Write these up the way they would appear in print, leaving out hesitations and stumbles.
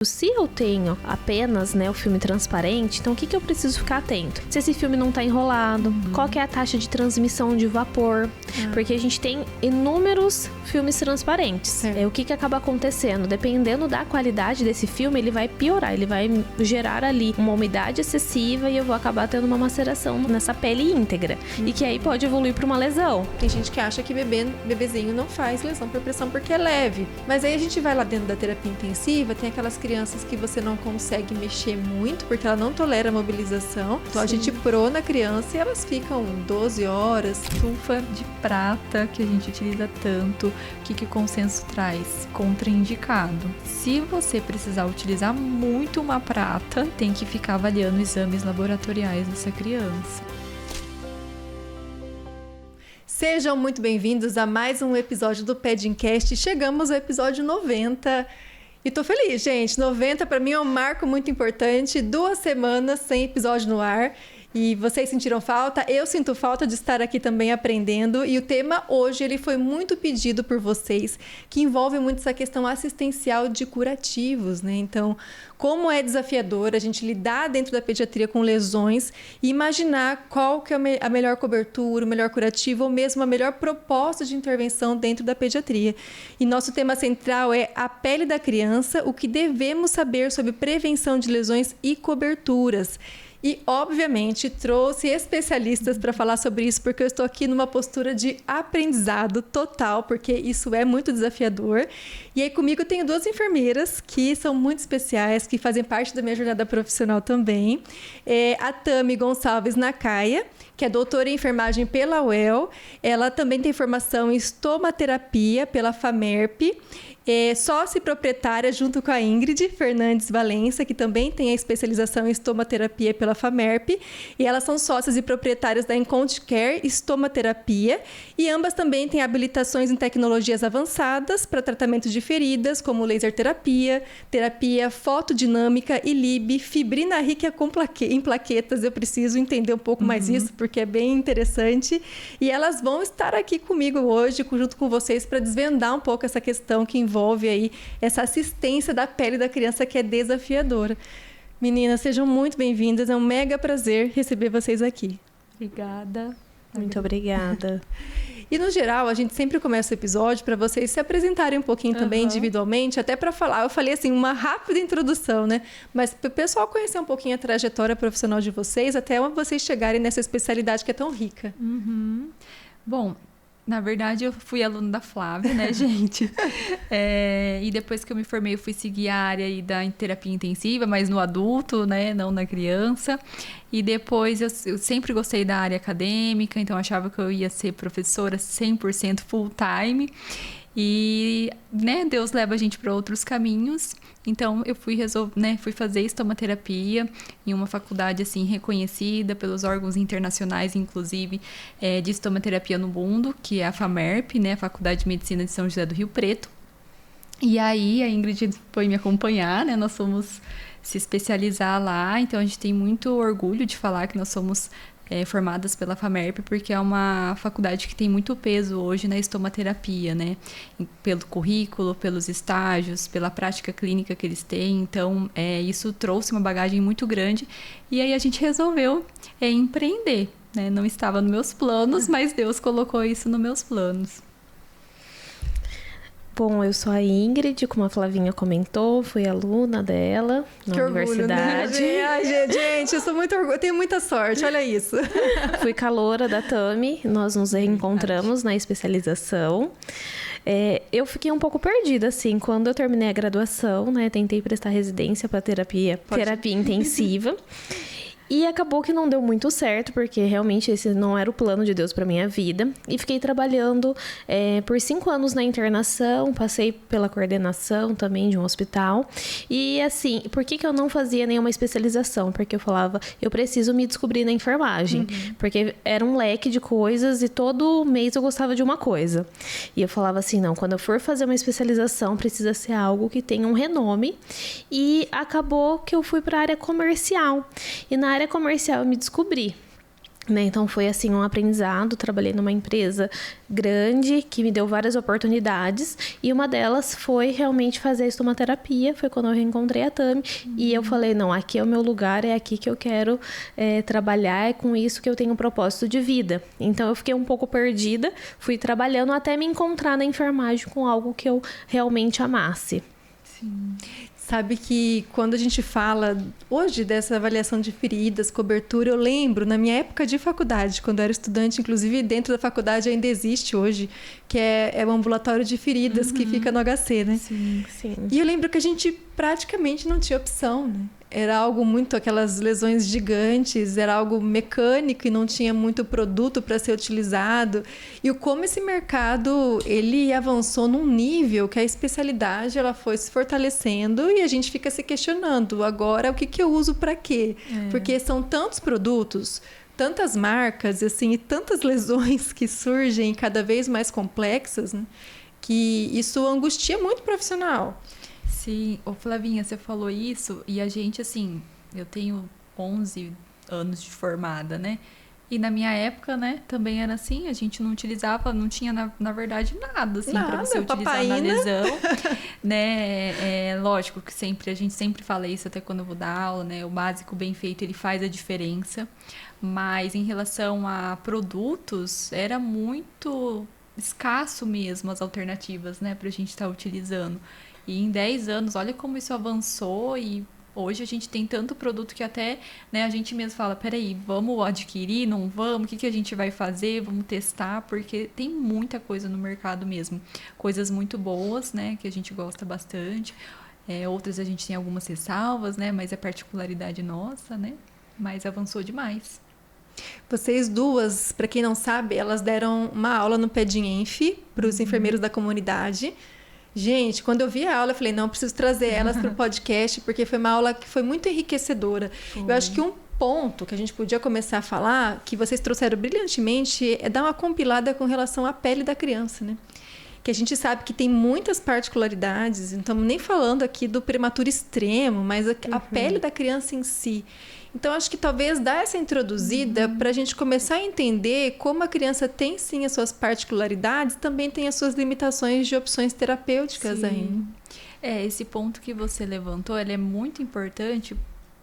Se eu tenho apenas, né, o filme transparente, então o que eu preciso ficar atento? Se esse filme não tá enrolado, qual que é a taxa de transmissão de vapor? Porque a gente tem inúmeros filmes transparentes. O que acaba acontecendo? Dependendo da qualidade desse filme, ele vai piorar, ele vai gerar ali uma umidade excessiva e eu vou acabar tendo uma maceração nessa pele íntegra. E que aí pode evoluir para uma lesão. Tem gente que acha que bebezinho não faz lesão por pressão porque é leve. Mas aí a gente vai lá dentro da terapia intensiva, tem aquelas crianças que você não consegue mexer muito porque ela não tolera a mobilização. Então a gente prona a criança e elas ficam 12 horas. Estufa de prata que a gente utiliza tanto, o que o consenso traz? Contraindicado. Se você precisar utilizar muito uma prata, tem que ficar avaliando exames laboratoriais dessa criança. Sejam muito bem-vindos a mais um episódio do Pedincast. Chegamos ao episódio 90. E tô feliz, gente. 90 para mim é um marco muito importante. 2 semanas sem episódio no ar. E vocês sentiram falta? Eu sinto falta de estar aqui também aprendendo. E o tema hoje ele foi muito pedido por vocês, que envolve muito essa questão assistencial de curativos, né? Então, como é desafiador a gente lidar dentro da pediatria com lesões e imaginar qual que é a melhor cobertura, o melhor curativo ou mesmo a melhor proposta de intervenção dentro da pediatria. E nosso tema central é a pele da criança, o que devemos saber sobre prevenção de lesões e coberturas. E, obviamente, trouxe especialistas para falar sobre isso, porque eu estou aqui numa postura de aprendizado total, porque isso é muito desafiador. E aí, comigo, eu tenho 2 enfermeiras que são muito especiais, que fazem parte da minha jornada profissional também. A Tami Gonçalves Nakaya, que é doutora em enfermagem pela UEL. Ela também tem formação em estomaterapia pela FAMERP. Sócia e proprietária junto com a Ingrid Fernandes Valença, que também tem a especialização em estomaterapia pela FAMERP, e elas são sócias e proprietárias da Encont Care Estomaterapia, e ambas também têm habilitações em tecnologias avançadas para tratamento de feridas, como laser terapia, terapia fotodinâmica, ILIB, fibrina rica em plaquetas. Eu preciso entender um pouco mais isso, porque é bem interessante, e elas vão estar aqui comigo hoje, junto com vocês, para desvendar um pouco essa questão que envolve aí essa assistência da pele da criança, que é desafiadora. Meninas, sejam muito bem-vindas. É um mega prazer receber vocês aqui. Obrigada. Muito obrigada. E, no geral, a gente sempre começa o episódio para vocês se apresentarem um pouquinho também individualmente, até para falar. Eu falei assim, uma rápida introdução, né? Mas para o pessoal conhecer um pouquinho a trajetória profissional de vocês, até vocês chegarem nessa especialidade que é tão rica. Bom, na verdade, eu fui aluna da Flávia, né, gente? E depois que eu me formei, eu fui seguir a área aí da terapia intensiva, mas no adulto, né, não na criança. E depois eu sempre gostei da área acadêmica, então eu achava que eu ia ser professora 100% full time. E, né, Deus leva a gente para outros caminhos. Então eu fui fazer estomaterapia em uma faculdade assim reconhecida pelos órgãos internacionais, inclusive de estomaterapia no mundo, que é a FAMERP, né, a Faculdade de Medicina de São José do Rio Preto. E aí a Ingrid foi me acompanhar, né? Nós fomos se especializar lá, então a gente tem muito orgulho de falar que nós somos formadas pela FAMERP, porque é uma faculdade que tem muito peso hoje na estomaterapia, né? Pelo currículo, pelos estágios, pela prática clínica que eles têm. Então, isso trouxe uma bagagem muito grande. E aí a gente resolveu empreender, né? Não estava nos meus planos, mas Deus colocou isso nos meus planos. Bom, eu sou a Ingrid, como a Flavinha comentou, fui aluna dela na universidade. Orgulho, né? Ai, gente, eu sou muito orgulho, eu tenho muita sorte, olha isso. Fui caloura da Tami, nós nos reencontramos na especialização. Eu fiquei um pouco perdida, assim, quando eu terminei a graduação, né? Tentei prestar residência para terapia intensiva. E acabou que não deu muito certo, porque realmente esse não era o plano de Deus para minha vida. E fiquei trabalhando por 5 anos na internação, passei pela coordenação também de um hospital. E assim, por que eu não fazia nenhuma especialização? Porque eu falava, eu preciso me descobrir na enfermagem. Porque era um leque de coisas e todo mês eu gostava de uma coisa. E eu falava assim, não, quando eu for fazer uma especialização, precisa ser algo que tenha um renome. E acabou que eu fui para a área comercial. E na área comercial eu me descobri. né? Então foi assim um aprendizado. Trabalhei numa empresa grande que me deu várias oportunidades e uma delas foi realmente fazer a estomaterapia. Foi quando eu reencontrei a Tami e eu falei, não, aqui é o meu lugar, é aqui que eu quero trabalhar, é com isso que eu tenho um propósito de vida. Então eu fiquei um pouco perdida, fui trabalhando até me encontrar na enfermagem com algo que eu realmente amasse. Sim. Sabe que quando a gente fala hoje dessa avaliação de feridas, cobertura, eu lembro na minha época de faculdade, quando eu era estudante, inclusive dentro da faculdade ainda existe hoje, que é o ambulatório de feridas que fica no HC, né? Sim, sim. E eu lembro que a gente praticamente não tinha opção, né? Era algo muito, aquelas lesões gigantes, era algo mecânico e não tinha muito produto para ser utilizado. E como esse mercado, ele avançou num nível que a especialidade ela foi se fortalecendo e a gente fica se questionando, agora o que eu uso para quê? Porque são tantos produtos, tantas marcas assim, e tantas lesões que surgem cada vez mais complexas, né? Que isso angustia muito o profissional. Sim, ô Flavinha, você falou isso e a gente, assim, eu tenho 11 anos de formada, né? E na minha época, né, também era assim, a gente não utilizava, não tinha, na verdade, nada, assim, para você utilizar papaína. na lesão, né? Lógico que a gente sempre fala isso, até quando eu vou dar aula, né? O básico bem feito, ele faz a diferença. Mas em relação a produtos, era muito escasso mesmo as alternativas, né, pra gente estar utilizando. E em 10 anos, olha como isso avançou e hoje a gente tem tanto produto que até, né, a gente mesmo fala, peraí, vamos adquirir, não vamos? O que a gente vai fazer? Vamos testar, porque tem muita coisa no mercado mesmo. Coisas muito boas, né, que a gente gosta bastante. Outras a gente tem algumas ressalvas, né, mas é particularidade nossa, né, mas avançou demais. Vocês duas, para quem não sabe, elas deram uma aula no PEDINF para os enfermeiros da comunidade. Gente, quando eu vi a aula, eu falei, não, eu preciso trazer elas para o podcast, porque foi uma aula que foi muito enriquecedora. Foi. Eu acho que um ponto que a gente podia começar a falar, que vocês trouxeram brilhantemente, é dar uma compilada com relação à pele da criança, né? Que a gente sabe que tem muitas particularidades, não estamos nem falando aqui do prematuro extremo, mas a pele da criança em si. Então, acho que talvez dar essa introduzida para a gente começar a entender como a criança tem, sim, as suas particularidades, também tem as suas limitações de opções terapêuticas ainda. Esse ponto que você levantou, ele é muito importante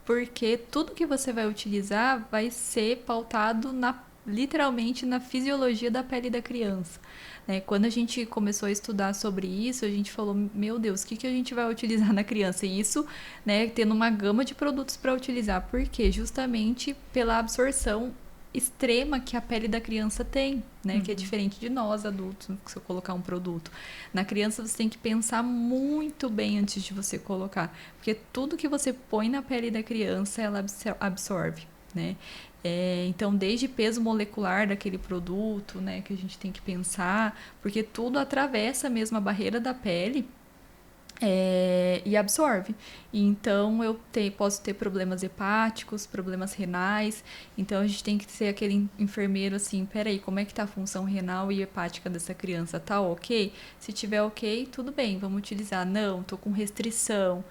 porque tudo que você vai utilizar vai ser pautado literalmente na fisiologia da pele da criança. Quando a gente começou a estudar sobre isso, a gente falou, meu Deus, o que a gente vai utilizar na criança? E isso, né, tendo uma gama de produtos para utilizar. Por quê? Justamente pela absorção extrema que a pele da criança tem, né? Que é diferente de nós, adultos, se eu colocar um produto. Na criança, você tem que pensar muito bem antes de você colocar. Porque tudo que você põe na pele da criança, ela absorve, né? Então, desde peso molecular daquele produto, né, que a gente tem que pensar, porque tudo atravessa mesmo a barreira da pele e absorve. Então, posso ter problemas hepáticos, problemas renais. Então, a gente tem que ser aquele enfermeiro assim, peraí, como é que tá a função renal e hepática dessa criança? Tá ok? Se tiver ok, tudo bem, vamos utilizar. Não, tô com restrição.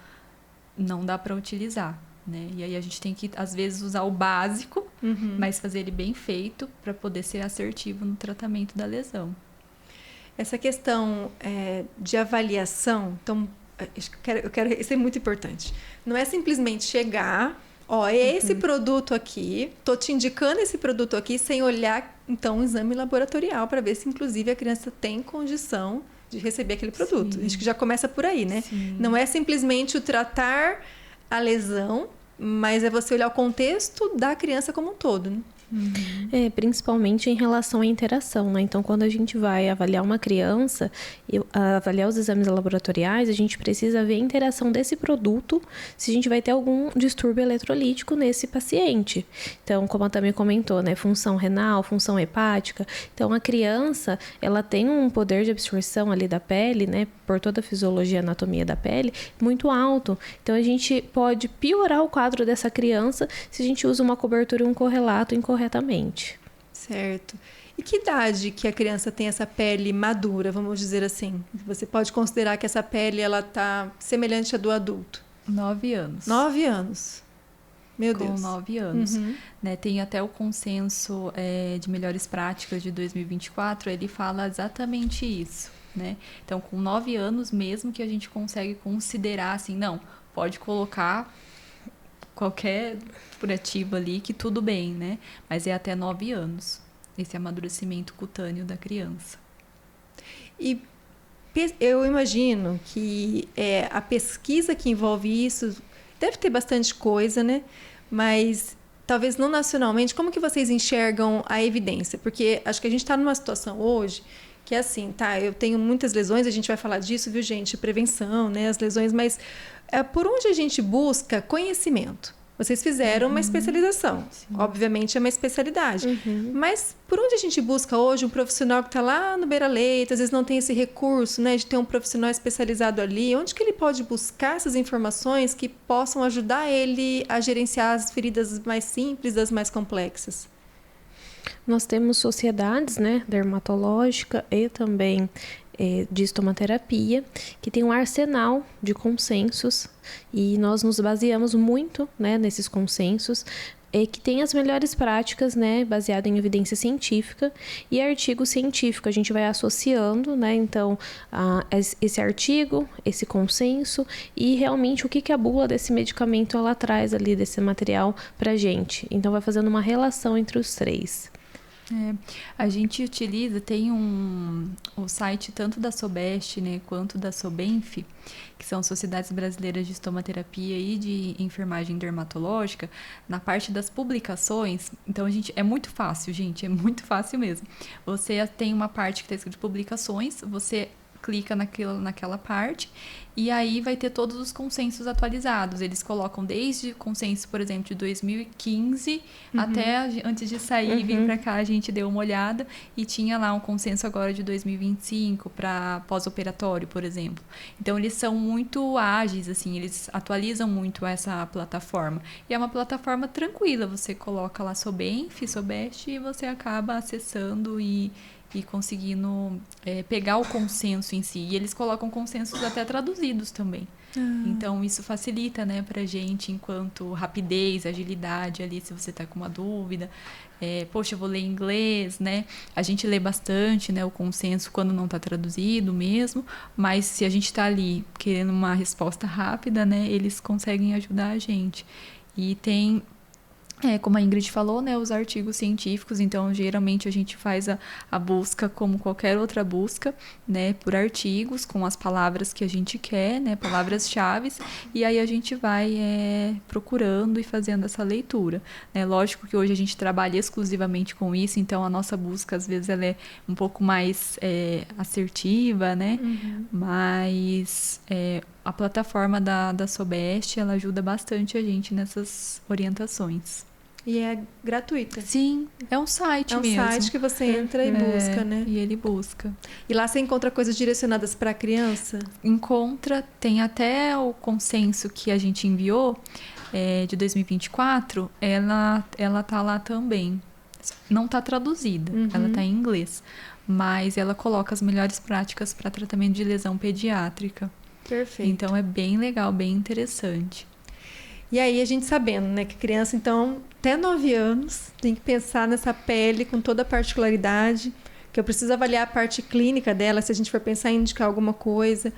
Não dá para utilizar. Né? E aí a gente tem que, às vezes, usar o básico, mas fazer ele bem feito para poder ser assertivo no tratamento da lesão. Essa questão de avaliação, então, isso é muito importante. Não é simplesmente chegar, esse produto aqui, tô te indicando esse produto aqui, sem olhar, então, um exame laboratorial para ver se, inclusive, a criança tem condição de receber aquele produto. Sim. Acho que já começa por aí, né? Sim. Não é simplesmente o tratar a lesão, mas é você olhar o contexto da criança como um todo, né? Principalmente em relação à interação, né? Então, quando a gente vai avaliar uma criança, avaliar os exames laboratoriais, a gente precisa ver a interação desse produto, se a gente vai ter algum distúrbio eletrolítico nesse paciente. Então, como a Tami comentou, né? Função renal, função hepática. Então, a criança, ela tem um poder de absorção ali da pele, né? Por toda a fisiologia e anatomia da pele, muito alto. Então, a gente pode piorar o quadro dessa criança se a gente usa uma cobertura e um correlato incorretamente. Certo. E que idade que a criança tem essa pele madura, vamos dizer assim? Você pode considerar que essa pele ela tá semelhante à do adulto? 9 anos. 9 anos. Meu com Deus. 9 anos. Né? Tem até o consenso de melhores práticas de 2024, ele fala exatamente isso. Né? Então, com 9 anos mesmo que a gente consegue considerar assim, não, pode colocar qualquer curativo ali que tudo bem, né? Mas é até 9 anos, esse amadurecimento cutâneo da criança. E eu imagino que a pesquisa que envolve isso deve ter bastante coisa, né? Mas talvez não nacionalmente. Como que vocês enxergam a evidência? Porque acho que a gente está numa situação hoje que é assim, tá? Eu tenho muitas lesões, a gente vai falar disso, viu, gente? Prevenção, né? As lesões, mas por onde a gente busca conhecimento? Vocês fizeram uma especialização. Sim. Obviamente é uma especialidade. Mas por onde a gente busca hoje um profissional que está lá no beira-leito, às vezes não tem esse recurso, né, de ter um profissional especializado ali? Onde que ele pode buscar essas informações que possam ajudar ele a gerenciar as feridas mais simples das mais complexas? Nós temos sociedades, né, dermatológica e também de estomaterapia, que tem um arsenal de consensos e nós nos baseamos muito, né, nesses consensos, que tem as melhores práticas, né, baseado em evidência científica e artigo científico. A gente vai associando, né, então, esse artigo, esse consenso e realmente o que a bula desse medicamento ela traz ali, desse material pra gente. Então, vai fazendo uma relação entre os três. A gente utiliza, tem o site tanto da SOBEST, né, quanto da SOBENF, que são Sociedades Brasileiras de Estomaterapia e de Enfermagem Dermatológica, na parte das publicações. Então, é muito fácil, gente, é muito fácil mesmo. Você tem uma parte que está escrito publicações, você clica naquela parte e aí vai ter todos os consensos atualizados. Eles colocam desde consenso, por exemplo, de 2015 até antes de sair e vir para cá, a gente deu uma olhada e tinha lá um consenso agora de 2025 para pós-operatório, por exemplo. Então, eles são muito ágeis, assim, eles atualizam muito essa plataforma. E é uma plataforma tranquila, você coloca lá SOBENF, SOBEST e você acaba acessando e conseguindo pegar o consenso em si. E eles colocam consensos até traduzidos também. Então, isso facilita, né, pra gente, enquanto rapidez, agilidade ali, se você tá com uma dúvida. Poxa, eu vou ler em inglês, né? A gente lê bastante, né, o consenso quando não tá traduzido mesmo, mas se a gente tá ali querendo uma resposta rápida, né, eles conseguem ajudar a gente. E tem... como a Ingrid falou, né, os artigos científicos, então geralmente a gente faz a busca como qualquer outra busca, né, por artigos, com as palavras que a gente quer, né, palavras-chave, e aí a gente vai procurando e fazendo essa leitura. Né? Lógico que hoje a gente trabalha exclusivamente com isso, então a nossa busca às vezes ela é um pouco mais assertiva, né, mas... a plataforma da SOBEST, ela ajuda bastante a gente nessas orientações. E é gratuita? Sim, é um site mesmo. É um site que você entra e busca, né? E ele busca. E lá você encontra coisas direcionadas para a criança? Encontra, tem até o consenso que a gente enviou, de 2024, ela tá lá também. Não tá traduzida, ela tá em inglês. Mas ela coloca as melhores práticas para tratamento de lesão pediátrica. Perfeito. Então, é bem legal, bem interessante. E aí, a gente sabendo, né, que criança, então, até 9 anos, tem que pensar nessa pele com toda a particularidade, que eu preciso avaliar a parte clínica dela, se a gente for pensar em indicar alguma coisa.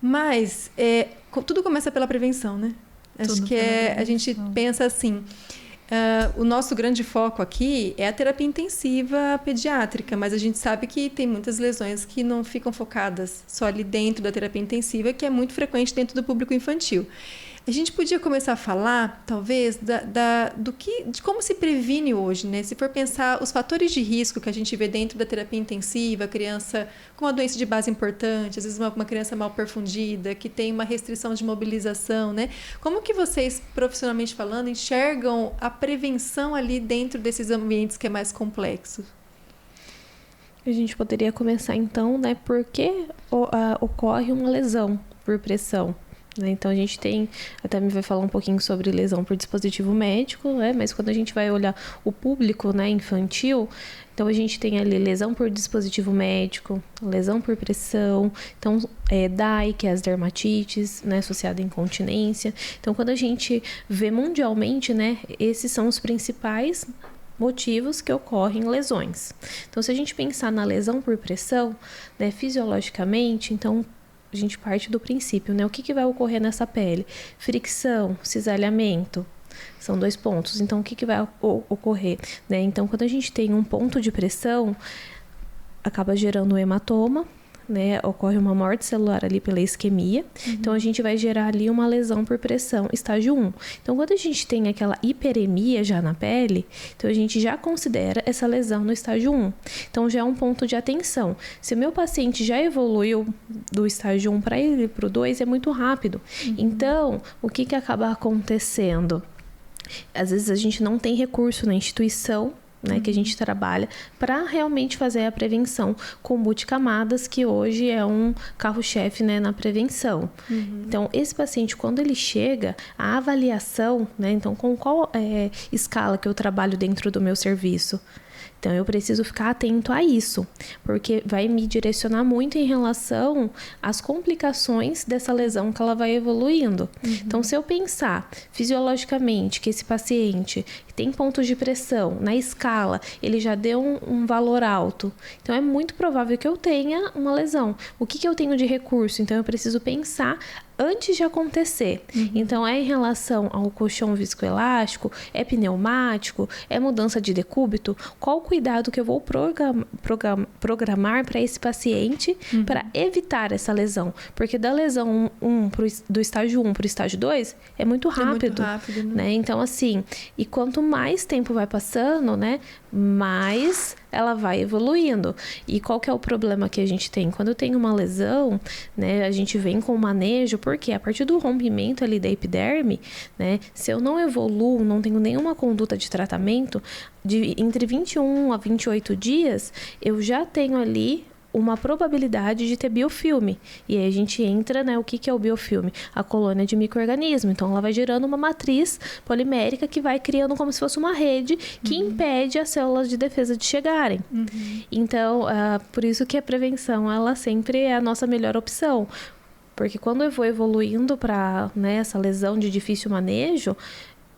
Mas, tudo começa pela prevenção, né? Acho que a gente pensa assim... o nosso grande foco aqui é a terapia intensiva pediátrica, mas a gente sabe que tem muitas lesões que não ficam focadas só ali dentro da terapia intensiva, que é muito frequente dentro do público infantil. A gente podia começar a falar, talvez, de como se previne hoje, né? Se for pensar os fatores de risco que a gente vê dentro da terapia intensiva, criança com uma doença de base importante, às vezes uma criança mal perfundida, que tem uma restrição de mobilização, né? Como que vocês, profissionalmente falando, enxergam a prevenção ali dentro desses ambientes que é mais complexo? A gente poderia começar, então, né? Por que ocorre uma lesão por pressão? né? Então, a gente até me vai falar um pouquinho sobre lesão por dispositivo médico, né? Mas quando a gente vai olhar o público, né, infantil, então a gente tem ali lesão por dispositivo médico, lesão por pressão, então DAI, que é as dermatites, né, associada à incontinência. Então, quando a gente vê mundialmente, né, esses são os principais motivos que ocorrem lesões. Então, se a gente pensar na lesão por pressão, né, fisiologicamente, então a gente parte do princípio, né, o que vai ocorrer nessa pele? Fricção, cisalhamento, são 2 pontos. Então, o que vai ocorrer, né? Então, quando a gente tem um ponto de pressão, acaba gerando um hematoma, né? Ocorre uma morte celular ali pela isquemia. Então, a gente vai gerar ali uma lesão por pressão, estágio 1. Então, quando a gente tem aquela hiperemia já na pele, então a gente já considera essa lesão no estágio 1. Então, já é um ponto de atenção. Se o meu paciente já evoluiu do estágio 1 para ele para o 2, é muito rápido. Então, o que acaba acontecendo? Às vezes a gente não tem recurso na instituição, né, que a gente trabalha para realmente fazer a prevenção com multicamadas, que hoje é um carro-chefe, né, na prevenção. Então, esse paciente, quando ele chega, a avaliação, né, então com qual escala que eu trabalho dentro do meu serviço? Então, eu preciso ficar atento a isso, porque vai me direcionar muito em relação às complicações dessa lesão que ela vai evoluindo. Então, se eu pensar fisiologicamente que esse paciente tem pontos de pressão na escala, ele já deu um valor alto, então é muito provável que eu tenha uma lesão. O que eu tenho de recurso? Então, eu preciso pensar antes de acontecer. Então, é em relação ao colchão viscoelástico, é pneumático, é mudança de decúbito, qual o cuidado que eu vou programar para esse paciente para evitar essa lesão? Porque da lesão do estágio 1 para o estágio 2 é muito rápido. Né? Então, assim, e quanto mais tempo vai passando, né, mais ela vai evoluindo. E qual que é o problema que a gente tem? Quando tem uma lesão, né, a gente vem com o manejo, porque a partir do rompimento ali da epiderme, né, se eu não evoluo, não tenho nenhuma conduta de tratamento, entre 21 a 28 dias, eu já tenho ali uma probabilidade de ter biofilme. E aí a gente entra, né, o que é o biofilme? A colônia de micro-organismo. Então, ela vai gerando uma matriz polimérica que vai criando como se fosse uma rede que impede as células de defesa de chegarem. Então, por isso que a prevenção, ela sempre é a nossa melhor opção. Porque quando eu vou evoluindo para, né, essa lesão de difícil manejo,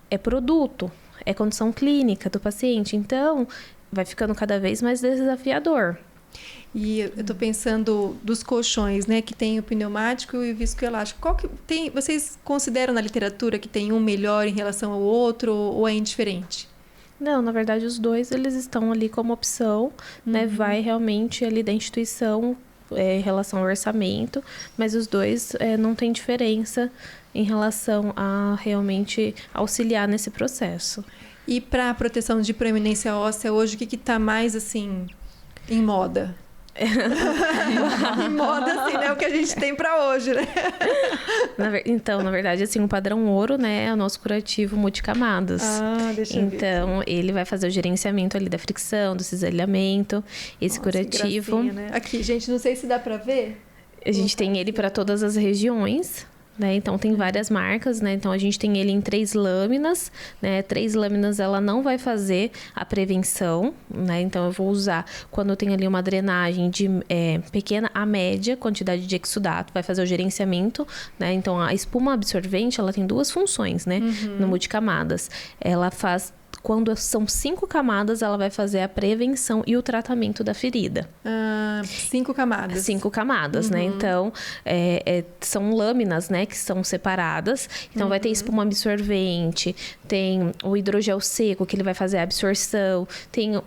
é produto, é condição clínica do paciente. Então, vai ficando cada vez mais desafiador. E eu tô pensando dos colchões, né, que tem o pneumático e o viscoelástico. Qual que tem? Vocês consideram na literatura que tem um melhor em relação ao outro ou é indiferente? Não, na verdade os dois eles estão ali como opção, né? Vai realmente ali da instituição em relação ao orçamento, mas os dois não tem diferença em relação a realmente auxiliar nesse processo. E para a proteção de proeminência óssea hoje, o que está mais assim em moda? Em moda, assim, né? O que a gente tem para hoje, né? Então, na verdade, assim, o padrão ouro, né, é o nosso curativo multicamadas. Deixa eu ver. Então, ele vai fazer o gerenciamento ali da fricção, do cisalhamento. Esse curativo. Gracinha, né? Aqui, gente, não sei se dá para ver. A gente tem ele para todas as regiões. Né? Então, tem várias marcas, né? Então, a gente tem ele em 3 lâminas, né? 3 lâminas, ela não vai fazer a prevenção, né? Então, eu vou usar quando eu tenho ali uma drenagem de pequena a média quantidade de exudato, vai fazer o gerenciamento, né? Então, a espuma absorvente, ela tem 2 funções, né? No multicamadas. Ela faz... Quando são 5 camadas, ela vai fazer a prevenção e o tratamento da ferida. 5 camadas. 5 camadas, né? Então, são lâminas, né? Que são separadas. Então, vai ter espuma absorvente, tem o hidrogel seco, que ele vai fazer a absorção.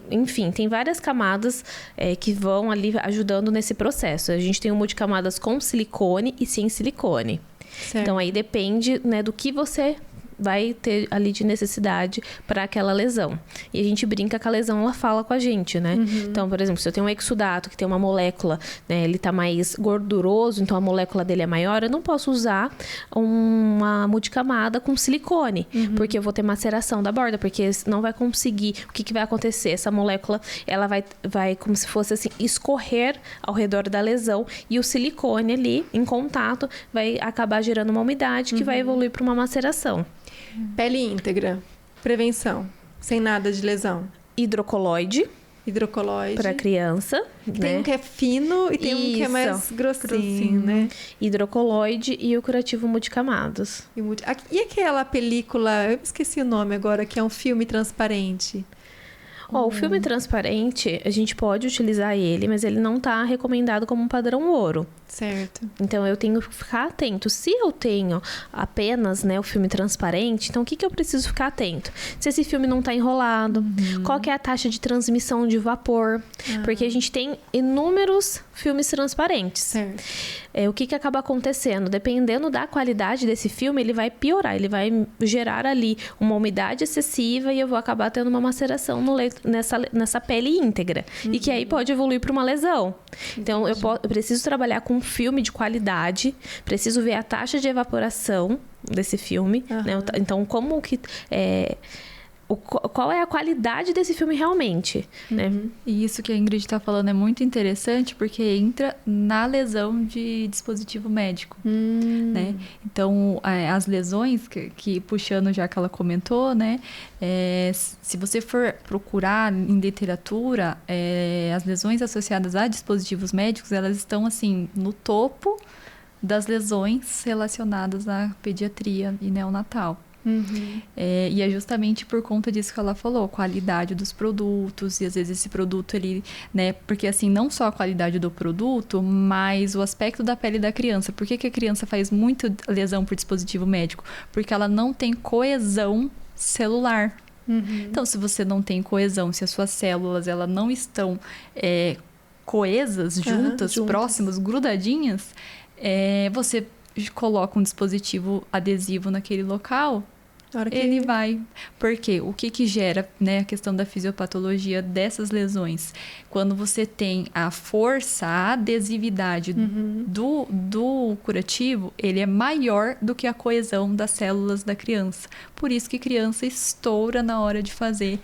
Enfim, tem várias camadas que vão ali ajudando nesse processo. A gente tem um multicamadas com silicone e sem silicone. Certo. Então, aí depende, né, do que você vai ter ali de necessidade para aquela lesão. E a gente brinca que a lesão, ela fala com a gente, né? Então, por exemplo, se eu tenho um exudato que tem uma molécula, né, ele tá mais gorduroso, então a molécula dele é maior, eu não posso usar uma multicamada com silicone, porque eu vou ter maceração da borda, porque não vai conseguir. O que vai acontecer? Essa molécula, ela vai como se fosse assim, escorrer ao redor da lesão, e o silicone ali, em contato, vai acabar gerando uma umidade que vai evoluir para uma maceração. Pele íntegra, prevenção, sem nada de lesão. Hidrocoloide para criança. Tem né? um que é fino e tem um que é mais grossinho, né? Hidrocoloide e o curativo multicamados. E aquela película, eu esqueci o nome agora, que é um filme transparente. O filme transparente, a gente pode utilizar ele, mas ele não tá recomendado como um padrão ouro. Certo. Então, eu tenho que ficar atento. Se eu tenho apenas, né, o filme transparente, então o que eu preciso ficar atento? Se esse filme não tá enrolado, qual que é a taxa de transmissão de vapor? Porque a gente tem inúmeros filmes transparentes. Certo. O que acaba acontecendo? Dependendo da qualidade desse filme, ele vai piorar, ele vai gerar ali uma umidade excessiva e eu vou acabar tendo uma maceração nessa pele íntegra. E que aí pode evoluir para uma lesão. Então, eu preciso trabalhar com um filme de qualidade, preciso ver a taxa de evaporação desse filme. Né? Então, como que... qual é a qualidade desse filme realmente, né? E isso que a Ingrid está falando é muito interessante, porque entra na lesão de dispositivo médico, né? Então, as lesões, que puxando já que ela comentou, né? Se você for procurar em literatura, as lesões associadas a dispositivos médicos, elas estão, assim, no topo das lesões relacionadas à pediatria e neonatal. E é justamente por conta disso que ela falou, qualidade dos produtos, e às vezes esse produto ele, né, porque assim, não só a qualidade do produto, mas o aspecto da pele da criança. Por que a criança faz muita lesão por dispositivo médico? Porque ela não tem coesão celular. Então, se você não tem coesão, se as suas células elas não estão coesas, juntas, próximas, grudadinhas, você coloca um dispositivo adesivo naquele local, ele vai... Por quê? O que gera, né, a questão da fisiopatologia dessas lesões? Quando você tem a força, a adesividade do curativo, ele é maior do que a coesão das células da criança. Por isso que criança estoura na hora de fazer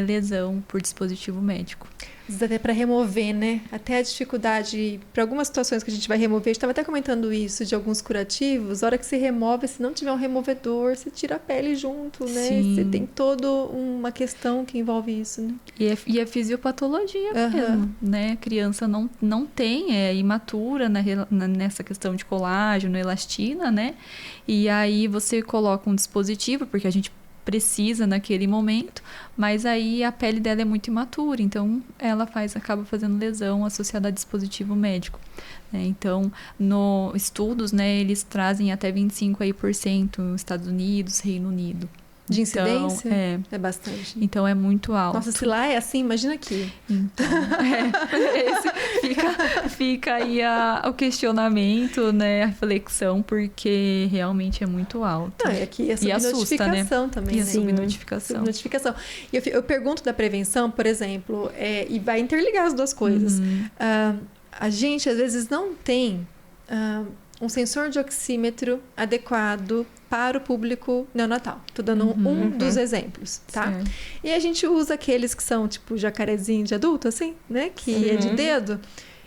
lesão por dispositivo médico. Às vezes até para remover, né? Até a dificuldade, para algumas situações que a gente vai remover, a gente estava até comentando isso de alguns curativos, a hora que você remove, se não tiver um removedor, você tira a pele junto, né? Sim. Você tem toda uma questão que envolve isso, né? E a fisiopatologia mesmo, né? A criança não tem, é imatura nessa questão de colágeno, elastina, né? E aí você coloca um dispositivo, porque a gente precisa naquele momento, mas aí a pele dela é muito imatura, então ela acaba fazendo lesão associada a dispositivo médico, né? Então, no estudos, né, eles trazem até 25% nos Estados Unidos, Reino Unido. De incidência? Então, é bastante. Então, é muito alto. Nossa, se lá é assim, imagina aqui. Então, fica aí o questionamento, né, a reflexão, porque realmente é muito alto. Não, e aqui é subnotificação, né? Também. E a né? subnotificação. E eu pergunto da prevenção, por exemplo, e vai interligar as duas coisas. A gente, às vezes, não tem um sensor de oxímetro adequado para o público neonatal. Estou dando um dos exemplos, tá? Certo. E a gente usa aqueles que são tipo jacarezinho de adulto, assim, né? Que é de dedo.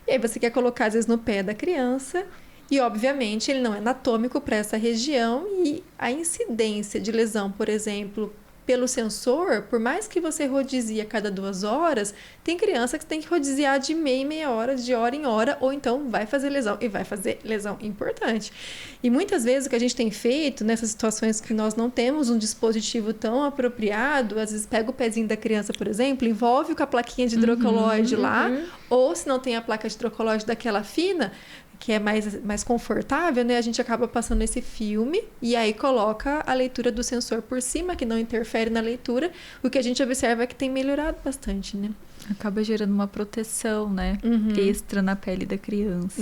E aí você quer colocar, às vezes, no pé da criança. E, obviamente, ele não é anatômico para essa região. E a incidência de lesão, por exemplo, pelo sensor, por mais que você rodizie a cada 2 horas, tem criança que tem que rodiziar de meia em meia hora, de hora em hora, ou então vai fazer lesão, e vai fazer lesão importante. E muitas vezes o que a gente tem feito nessas situações que nós não temos um dispositivo tão apropriado, às vezes pega o pezinho da criança, por exemplo, envolve com a plaquinha de hidrocoloide lá, ou se não tem a placa de hidrocoloide daquela fina, que é mais confortável, né? A gente acaba passando esse filme e aí coloca a leitura do sensor por cima, que não interfere na leitura. O que a gente observa é que tem melhorado bastante, né? Acaba gerando uma proteção, né? Extra na pele da criança.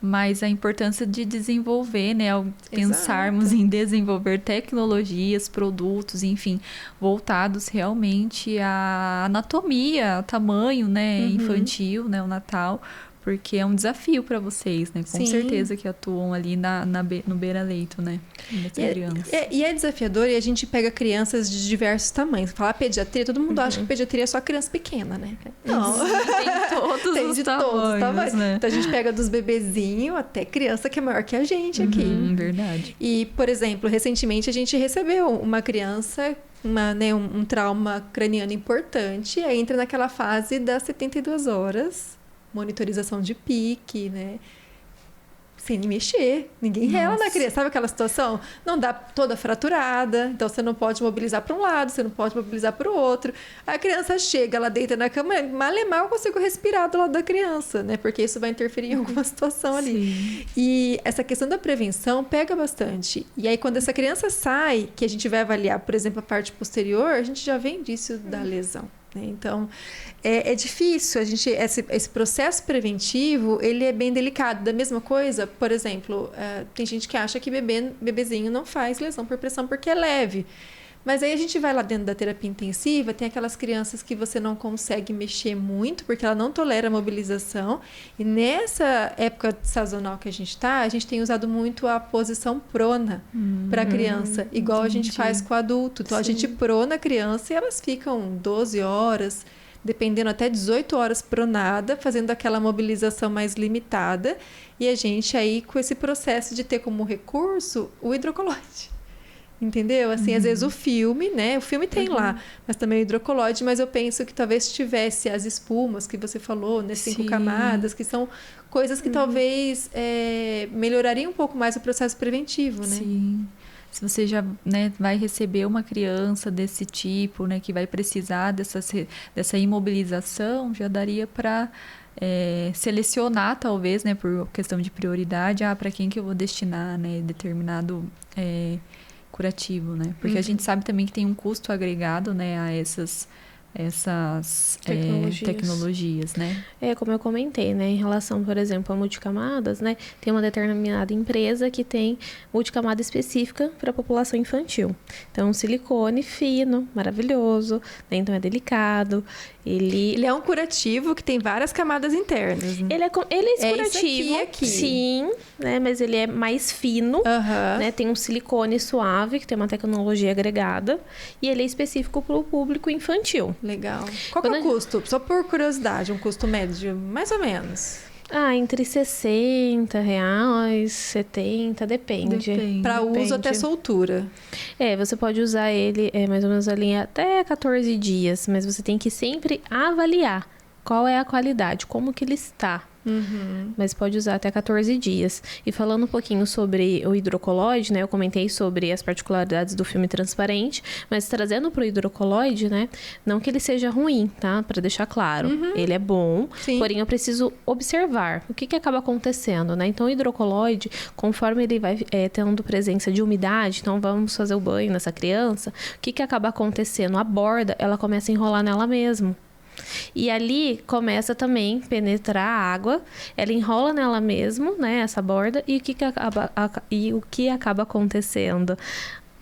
mas a importância de desenvolver, né, ao pensarmos em desenvolver tecnologias, produtos, enfim, voltados realmente à anatomia, ao tamanho, né, infantil, né, o Natal, porque é um desafio para vocês, né, com certeza que atuam ali no beira-leito, né, dessa criança. E é desafiador, e a gente pega crianças de diversos tamanhos. Falar pediatria, todo mundo acha que pediatria é só criança pequena, né? Não. Tem todos os tamanhos, né? Então a gente pega dos bebezinhos até criança que é maior que a gente aqui. Verdade. E, por exemplo, recentemente a gente recebeu uma criança, um trauma craniano importante, aí entra naquela fase das 72 horas, monitorização de pique, né? Sem mexer, ninguém rela na criança. Sabe aquela situação? Não dá toda fraturada, então você não pode mobilizar para um lado, você não pode mobilizar para o outro. A criança chega, ela deita na cama, mal e mal eu consigo respirar do lado da criança, né? Porque isso vai interferir em alguma situação ali. Sim. E essa questão da prevenção pega bastante. E aí, quando essa criança sai, que a gente vai avaliar, por exemplo, a parte posterior, a gente já vê indício da lesão. Então, é difícil. Esse processo preventivo, ele é bem delicado. Da mesma coisa, por exemplo, tem gente que acha que bebezinho não faz lesão por pressão porque é leve. Mas aí a gente vai lá dentro da terapia intensiva, tem aquelas crianças que você não consegue mexer muito, porque ela não tolera a mobilização. E nessa época sazonal que a gente tem usado muito a posição prona para a criança, igual a gente faz com o adulto. Então, a gente prona a criança e elas ficam 12 horas, dependendo até 18 horas pronada, fazendo aquela mobilização mais limitada. E a gente aí com esse processo de ter como recurso o hidrocolóide. Entendeu? Assim, às vezes o filme, né? O filme tem lá, mas também o hidrocolóide, mas eu penso que talvez tivesse as espumas que você falou, né? 5 camadas, que são coisas que talvez melhorariam um pouco mais o processo preventivo, né? Sim. Se você já, né, vai receber uma criança desse tipo, né, que vai precisar dessa imobilização, já daria para selecionar, talvez, né, por questão de prioridade, para quem que eu vou destinar, né, determinado curativo, né? Porque a gente sabe também que tem um custo agregado, né, a essas tecnologias, né? Como eu comentei, né, em relação, por exemplo, a multicamadas, né, tem uma determinada empresa que tem multicamada específica para a população infantil. Então, um silicone fino, maravilhoso, né, então é delicado. Ele é um curativo que tem várias camadas internas. Né? Ele é curativo, aqui. Sim, né, mas ele é mais fino, né, tem um silicone suave, que tem uma tecnologia agregada, e ele é específico para o público infantil. Legal. Qual é o custo? Só por curiosidade, um custo médio, mais ou menos? Entre R$60, R$70, depende. Para uso até soltura. Você pode usar ele mais ou menos ali até 14 dias, mas você tem que sempre avaliar qual é a qualidade, como que ele está. Mas pode usar até 14 dias. E falando um pouquinho sobre o hidrocolóide, né? Eu comentei sobre as particularidades do filme transparente, mas trazendo para o hidrocolóide, né? Não que ele seja ruim, tá? Para deixar claro. Ele é bom, porém eu preciso observar o que acaba acontecendo, né? Então o hidrocolóide, conforme ele vai tendo presença de umidade, então vamos fazer o banho nessa criança, o que acaba acontecendo? A borda, ela começa a enrolar nela mesmo. E ali começa também a penetrar a água, ela enrola nela mesmo, né, essa borda, e o que acaba acontecendo?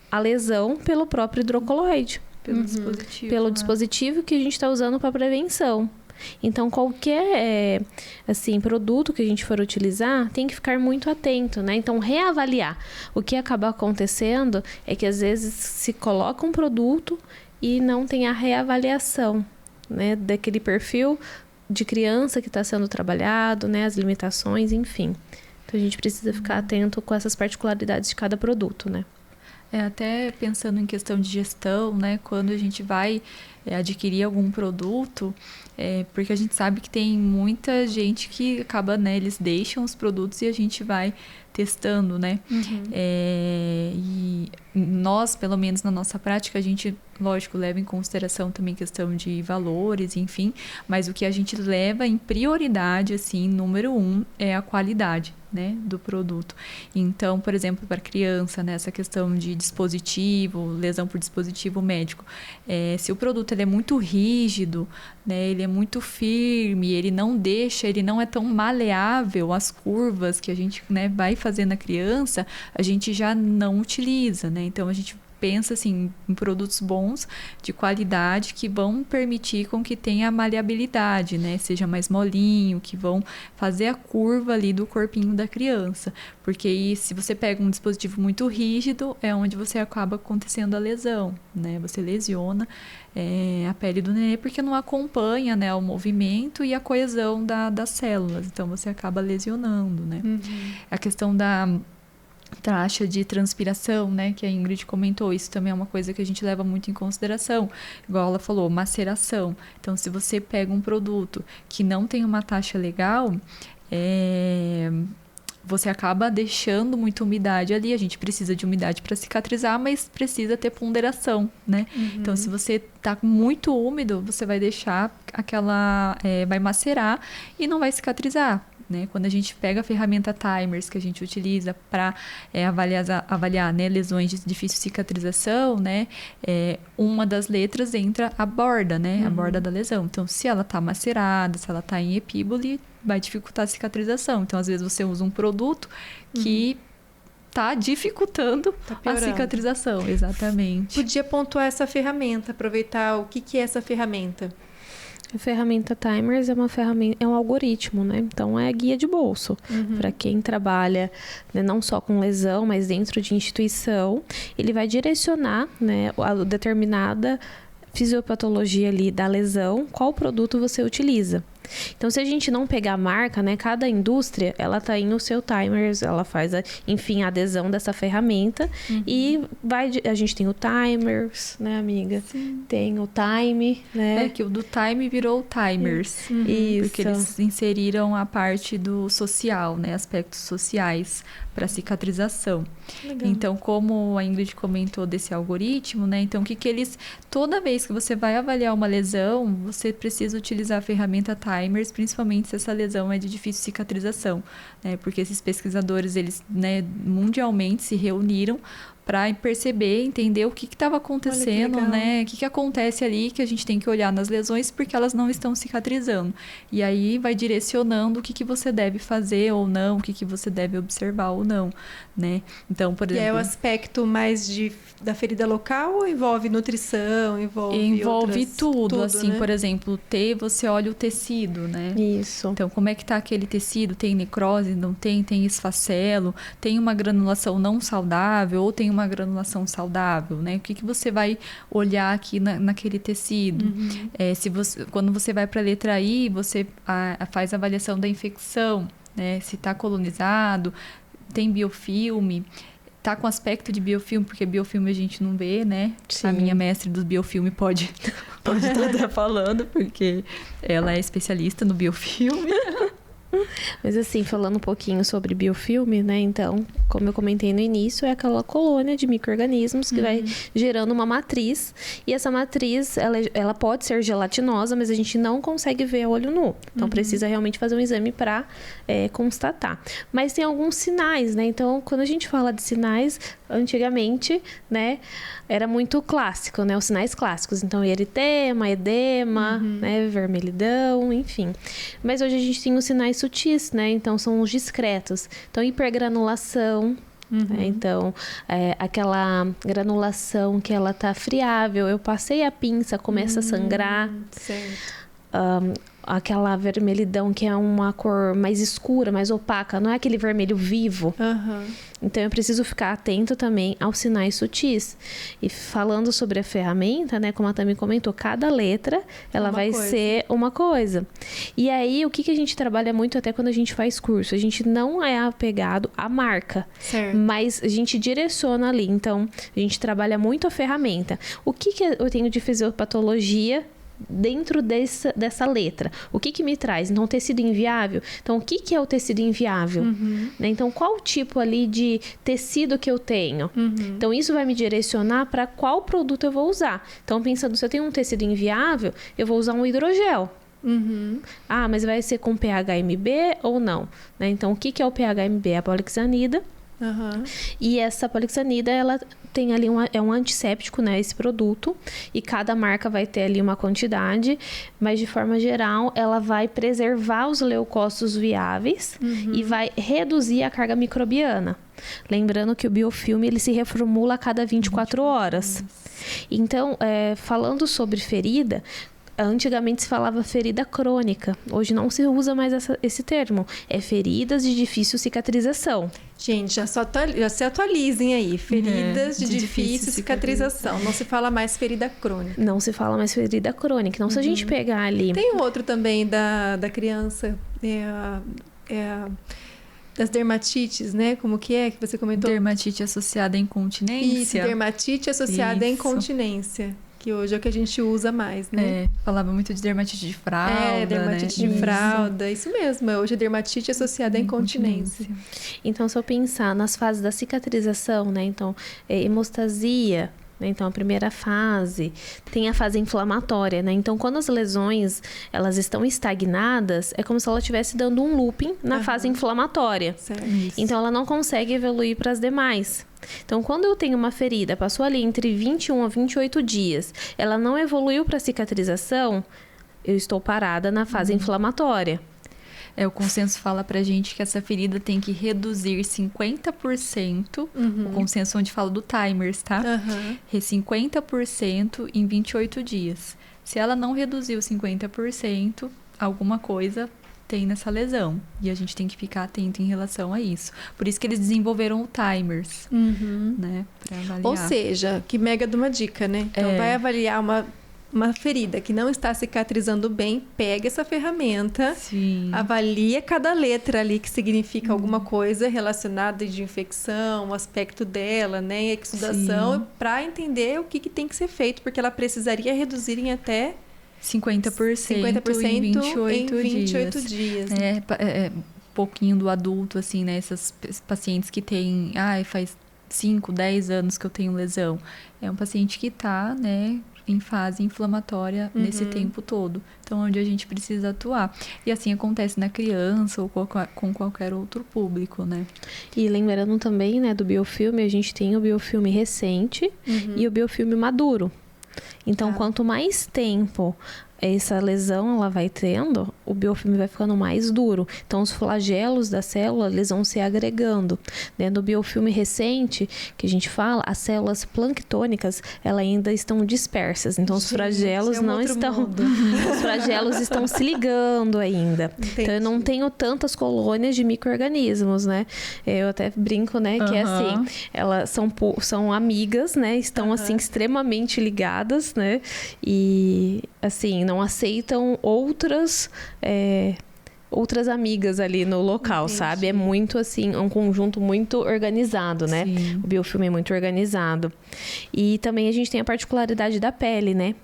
A lesão pelo próprio hidrocolóide. Pelo dispositivo que a gente está usando para prevenção. Então, qualquer produto que a gente for utilizar, tem que ficar muito atento, né? Então, reavaliar. O que acaba acontecendo é que, às vezes, se coloca um produto e não tem a reavaliação, né, daquele perfil de criança que está sendo trabalhado, né, as limitações, enfim. Então, a gente precisa ficar atento com essas particularidades de cada produto, né? Até pensando em questão de gestão, né, quando a gente vai adquirir algum produto, porque a gente sabe que tem muita gente que acaba, né, eles deixam os produtos e a gente vai testando, né? E nós, pelo menos na nossa prática, a gente, lógico, leva em consideração também questão de valores, enfim, mas o que a gente leva em prioridade, assim, número 1, é a qualidade, né, do produto. Então, por exemplo, para criança, né, essa questão de dispositivo, lesão por dispositivo médico, se o produto ele é muito rígido, né, ele é muito firme, ele não é tão maleável às curvas que a gente, né, vai fazer na criança, a gente já não utiliza, né? Então a gente pensa assim em produtos bons, de qualidade, que vão permitir com que tenha maleabilidade, né? Seja mais molinho, que vão fazer a curva ali do corpinho da criança. Porque aí, se você pega um dispositivo muito rígido, é onde você acaba acontecendo a lesão, né? Você lesiona a pele do nenê porque não acompanha, né, o movimento e a coesão das células. Então, você acaba lesionando, né? A questão da taxa de transpiração, né, que a Ingrid comentou, isso também é uma coisa que a gente leva muito em consideração, igual ela falou, maceração. Então, se você pega um produto que não tem uma taxa legal, você acaba deixando muita umidade ali. A gente precisa de umidade para cicatrizar, mas precisa ter ponderação, né? Então, se você tá muito úmido, você vai deixar vai macerar e não vai cicatrizar. Né? Quando a gente pega a ferramenta Timers que a gente utiliza para avaliar, né, lesões de difícil cicatrização, né, uma das letras entra a borda, né, a borda da lesão. Então, se ela está macerada, se ela está em epíbole, vai dificultar a cicatrização. Então, às vezes você usa um produto que está dificultando a cicatrização. Exatamente. Podia pontuar essa ferramenta, aproveitar o que é essa ferramenta. A ferramenta Timers é um algoritmo, né? Então, é guia de bolso. Para quem trabalha, né, não só com lesão, mas dentro de instituição, ele vai direcionar, né, a determinada fisiopatologia ali da lesão, qual produto você utiliza. Então, se a gente não pegar a marca, né, cada indústria, ela tem o seu Timers, ela faz, a adesão dessa ferramenta e a gente tem o Timers, né, amiga? Sim. Tem o Time, né? Que o do Time virou o Timers. Isso. Porque eles inseriram a parte do social, né, aspectos sociais para cicatrização. Legal. Então, como a Ingrid comentou desse algoritmo, né, então toda vez que você vai avaliar uma lesão, você precisa utilizar a ferramenta Timers, principalmente se essa lesão é de difícil cicatrização, né? Porque esses pesquisadores, eles, né, mundialmente se reuniram para perceber, entender o que estava acontecendo, né? O que acontece ali que a gente tem que olhar nas lesões porque elas não estão cicatrizando. E aí vai direcionando o que você deve fazer ou não, o que você deve observar ou não, né? Então, por exemplo... E é o aspecto mais da ferida local ou envolve nutrição, envolve tudo, assim, né? Por exemplo, você olha o tecido, né? Isso. Então, como é que tá aquele tecido? Tem necrose? Não tem? Tem esfacelo? Tem uma granulação não saudável ou tem uma granulação saudável, né? O que você vai olhar aqui naquele tecido? Quando você vai para a letra I, você faz a avaliação da infecção, né? Se está colonizado, tem biofilme, tá com aspecto de biofilme, porque biofilme a gente não vê, né? Sim. A minha mestre do biofilme pode estar falando, porque ela é especialista no biofilme. Mas assim, falando um pouquinho sobre biofilme, né? Então, como eu comentei no início, é aquela colônia de micro-organismos que vai gerando uma matriz. E essa matriz, ela pode ser gelatinosa, mas a gente não consegue ver a olho nu. Então, precisa realmente fazer um exame para constatar. Mas tem alguns sinais, né? Então, quando a gente fala de sinais, antigamente, né? Era muito clássico, né? Os sinais clássicos. Então, eritema, edema, né? Vermelhidão, enfim. Mas hoje a gente tem os sinais sutis, né? Então, são os discretos. Então, hipergranulação, né? Então, aquela granulação que ela tá friável. Eu passei a pinça, começa a sangrar. Certo. Aquela vermelhidão que é uma cor mais escura, mais opaca. Não é aquele vermelho vivo. Então, eu preciso ficar atento também aos sinais sutis. E falando sobre a ferramenta, né? Como a Tami comentou, cada letra, ela vai ser uma coisa. E aí, o que a gente trabalha muito até quando a gente faz curso? A gente não é apegado à marca. Certo. Mas a gente direciona ali. Então, a gente trabalha muito a ferramenta. O que eu tenho de fisiopatologia dentro dessa letra? O que me traz? Então, tecido inviável. Então, o que é o tecido inviável? Né? Então, qual o tipo ali de tecido que eu tenho? Então, isso vai me direcionar para qual produto eu vou usar. Então, pensando, se eu tenho um tecido inviável, eu vou usar um hidrogel. Ah, mas vai ser com PHMB ou não? Né? Então, o que é o PHMB? É a polixanida. E essa polixanida, ela tem ali é um antisséptico, né, esse produto, e cada marca vai ter ali uma quantidade, mas de forma geral ela vai preservar os leucócitos viáveis e vai reduzir a carga microbiana. Lembrando que o biofilme ele se reformula a cada 24 horas. Então, falando sobre ferida, antigamente se falava ferida crônica. Hoje não se usa mais esse termo. É feridas de difícil cicatrização. Gente, já se atualizem aí. Feridas de difícil cicatrização. Não se fala mais ferida crônica. Não se fala mais ferida crônica. Então, se a gente pegar ali... Tem um outro também da criança. Das dermatites, né? Como que você comentou? Dermatite associada à incontinência. Isso, dermatite associada à incontinência. Que hoje é o que a gente usa mais, né? Falava muito de dermatite de fralda, dermatite de fralda. Isso mesmo, hoje é dermatite associada à incontinência. Então, se eu pensar nas fases da cicatrização, né? Então, hemostasia, né? Então, a primeira fase, tem a fase inflamatória, né? Então, quando as lesões, elas estão estagnadas, é como se ela estivesse dando um looping na fase inflamatória. Certo. Então, ela não consegue evoluir para as demais. Então, quando eu tenho uma ferida, passou ali entre 21 a 28 dias, ela não evoluiu para cicatrização, eu estou parada na fase inflamatória. O consenso fala pra gente que essa ferida tem que reduzir 50%. O consenso onde fala do timers, tá? 50% em 28 dias. Se ela não reduziu 50%, alguma coisa tem nessa lesão. E a gente tem que ficar atento em relação a isso. Por isso que eles desenvolveram o timers, né? Pra avaliar. Ou seja, que mega de uma dica, né? Então, vai avaliar uma ferida que não está cicatrizando bem, pega essa ferramenta, avalia cada letra ali que significa alguma coisa relacionada de infecção, o aspecto dela, né? Exudação, para entender o que tem que ser feito, porque ela precisaria reduzir em até 50% em 28 dias. Pouquinho do adulto, assim, né? Essas pacientes que têm... faz 5, 10 anos que eu tenho lesão. É um paciente que tá, né, em fase inflamatória nesse tempo todo. Então, onde a gente precisa atuar. E assim acontece na criança ou com qualquer outro público, né? E lembrando também, né, do biofilme, a gente tem o biofilme recente e o biofilme maduro. Então, quanto mais tempo essa lesão ela vai tendo, o biofilme vai ficando mais duro. Então, os flagelos da célula, eles vão se agregando. No biofilme recente, que a gente fala, as células planctônicas, elas ainda estão dispersas. Então, os flagelos não estão... Os flagelos estão se ligando ainda. Entendi. Então, eu não tenho tantas colônias de micro-organismos, né? Eu até brinco, né? Que é assim, elas são amigas, né? Estão, assim, extremamente ligadas, né? E, assim, não aceitam outras amigas ali no local, sabe? É muito, assim, um conjunto muito organizado, né? O biofilme é muito organizado. E também a gente tem a particularidade da pele, né?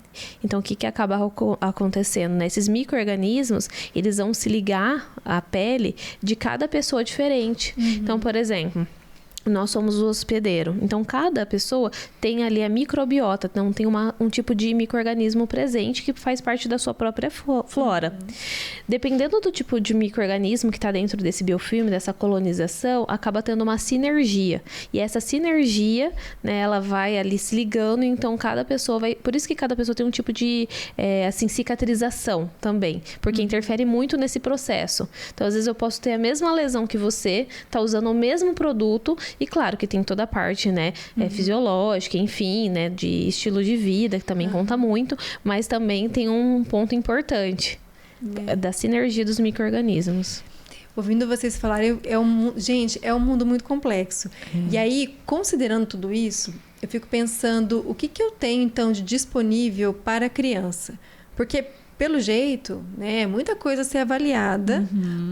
Então, o que acaba acontecendo, né? Esses micro-organismos, eles vão se ligar à pele de cada pessoa diferente. Então, por exemplo... Nós somos o hospedeiro. Então, cada pessoa tem ali a microbiota. Então, tem um tipo de micro-organismo presente que faz parte da sua própria flora. Dependendo do tipo de micro-organismo que está dentro desse biofilme, dessa colonização, acaba tendo uma sinergia. E essa sinergia, né, ela vai ali se ligando. Então, cada pessoa vai... Por isso que cada pessoa tem um tipo de, assim, cicatrização também. Porque interfere muito nesse processo. Então, às vezes, eu posso ter a mesma lesão que você, tá usando o mesmo produto... E claro que tem toda a parte, né, fisiológica, enfim, né, de estilo de vida, que também conta muito, mas também tem um ponto importante da sinergia dos micro-organismos. Ouvindo vocês falarem, gente, é um mundo muito complexo. E aí, considerando tudo isso, eu fico pensando, o que eu tenho, então, de disponível para a criança? Porque... Pelo jeito, né, muita coisa a ser avaliada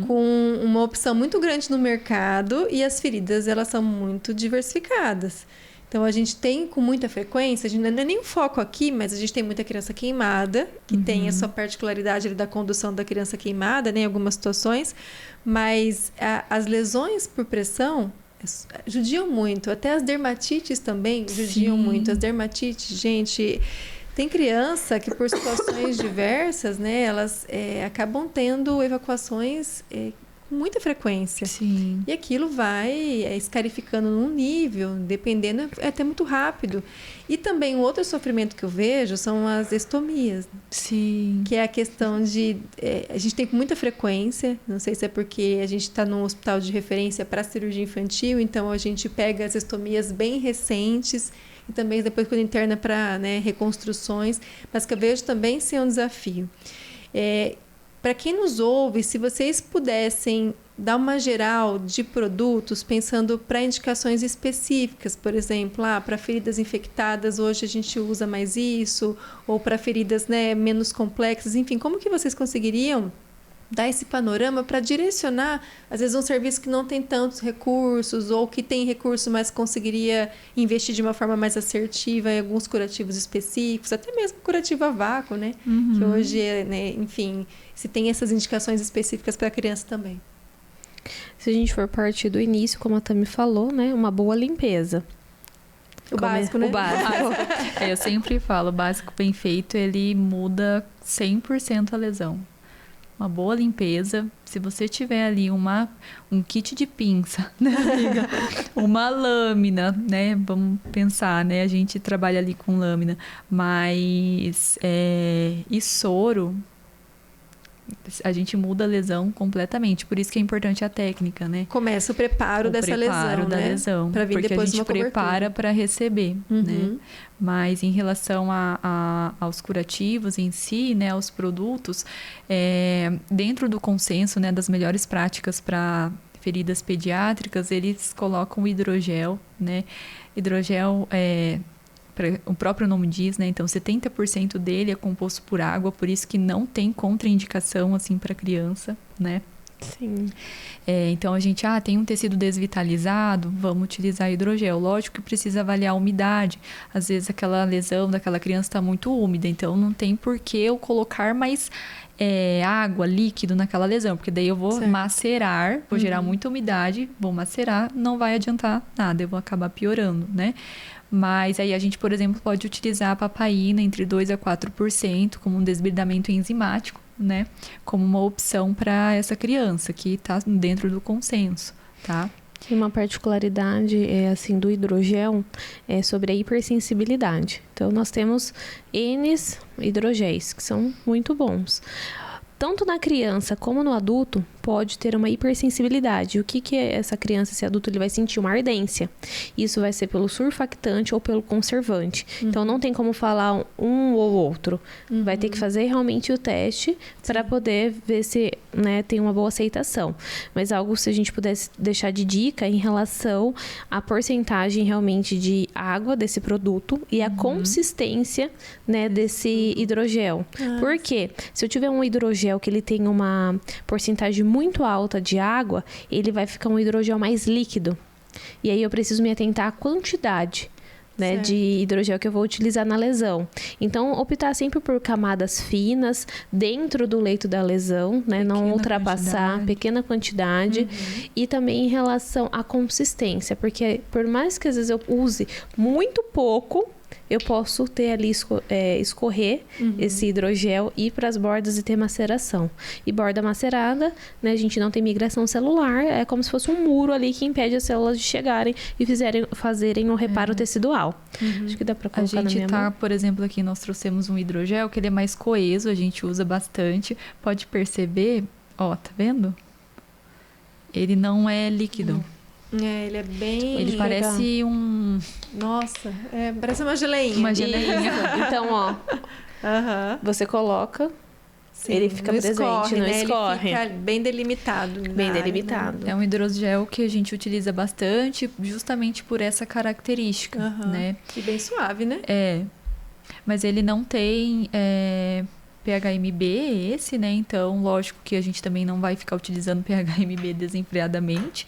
com uma opção muito grande no mercado e as feridas, elas são muito diversificadas. Então, a gente tem com muita frequência, a gente não é nem um foco aqui, mas a gente tem muita criança queimada, que tem essa particularidade ali da condução da criança queimada, né, em algumas situações, mas as lesões por pressão judiam muito, até as dermatites também judiam muito. As dermatites, gente... Tem criança que, por situações diversas, né, elas acabam tendo evacuações com muita frequência. Sim. E aquilo vai escarificando num nível, dependendo, é até muito rápido. E também um outro sofrimento que eu vejo são as estomias. Sim. Que é a questão de... a gente tem com muita frequência, não sei se é porque a gente está num hospital de referência para cirurgia infantil, então a gente pega as estomias bem recentes e também depois quando interna para, né, reconstruções, mas que eu vejo também ser um desafio. Para quem nos ouve, se vocês pudessem dar uma geral de produtos, pensando para indicações específicas, por exemplo, para feridas infectadas, hoje a gente usa mais isso, ou para feridas, né, menos complexas, enfim, como que vocês conseguiriam dar esse panorama para direcionar, às vezes, um serviço que não tem tantos recursos ou que tem recurso, mas conseguiria investir de uma forma mais assertiva em alguns curativos específicos, até mesmo curativo a vácuo, né? Uhum. Que hoje, né, enfim, se tem essas indicações específicas para a criança também. Se a gente for partir do início, como a Tami falou, né? Uma boa limpeza. O básico, né? O básico. Eu sempre falo, o básico bem feito, ele muda 100% a lesão. Uma boa limpeza, se você tiver ali um kit de pinça, né, amiga? Uma lâmina, né? Vamos pensar, né? A gente trabalha ali com lâmina, mas e soro, a gente muda a lesão completamente. Por isso que é importante a técnica, né? Começa o preparo dessa lesão, da né? lesão, para vir porque depois a gente uma prepara para receber, né? Uhum. Mas em relação aos curativos em si, né, aos produtos, dentro do consenso, né, das melhores práticas para feridas pediátricas, eles colocam o hidrogel, né? Hidrogel o próprio nome diz, né? Então, 70% dele é composto por água, por isso que não tem contraindicação, assim, para criança, né? Sim. Então, a gente, tem um tecido desvitalizado, vamos utilizar hidrogel. Lógico que precisa avaliar a umidade. Às vezes, aquela lesão daquela criança está muito úmida, então não tem por que eu colocar mais água, líquido naquela lesão, porque daí eu vou macerar, vou gerar muita umidade, vou macerar, não vai adiantar nada, eu vou acabar piorando, né? Mas aí a gente, por exemplo, pode utilizar a papaína entre 2% a 4% como um desbridamento enzimático, né? Como uma opção para essa criança que está dentro do consenso, tá? E uma particularidade assim, do hidrogel é sobre a hipersensibilidade. Então, nós temos N hidrogéis, que são muito bons. Tanto na criança como no adulto, pode ter uma hipersensibilidade. O que é essa criança, esse adulto, ele vai sentir uma ardência. Isso vai ser pelo surfactante ou pelo conservante. Então, não tem como falar um ou outro. Vai ter que fazer realmente o teste para poder ver se, né, tem uma boa aceitação. Mas algo, se a gente pudesse deixar de dica em relação à porcentagem realmente de água desse produto e a consistência, né, desse hidrogel. Por quê? Se eu tiver um hidrogel que ele tem uma porcentagem muito alta de água, ele vai ficar um hidrogel mais líquido. E aí eu preciso me atentar à quantidade, né, de hidrogel que eu vou utilizar na lesão. Então, optar sempre por camadas finas dentro do leito da lesão, né, não ultrapassar pequena quantidade. E também em relação à consistência, porque por mais que às vezes eu use muito pouco, eu posso ter ali, escorrer esse hidrogel, ir para as bordas e ter maceração. E borda macerada, né, a gente não tem migração celular, é como se fosse um muro ali que impede as células de chegarem e fazerem um reparo tecidual. Acho que dá para colocar na minha mão. Por exemplo, aqui nós trouxemos um hidrogel que ele é mais coeso, a gente usa bastante. Pode perceber, ó, tá vendo? Ele não é líquido. Ele é bem... Ele parece um... Nossa, parece uma geleinha. Uma geleinha. Então, ó, você coloca, ele fica presente, não escorre. Ele fica bem delimitado. Bem delimitado. É um hidrogel que a gente utiliza bastante justamente por essa característica, né? E bem suave, né? Mas ele não tem... PHMB né? Então, lógico que a gente também não vai ficar utilizando PHMB desenfreadamente,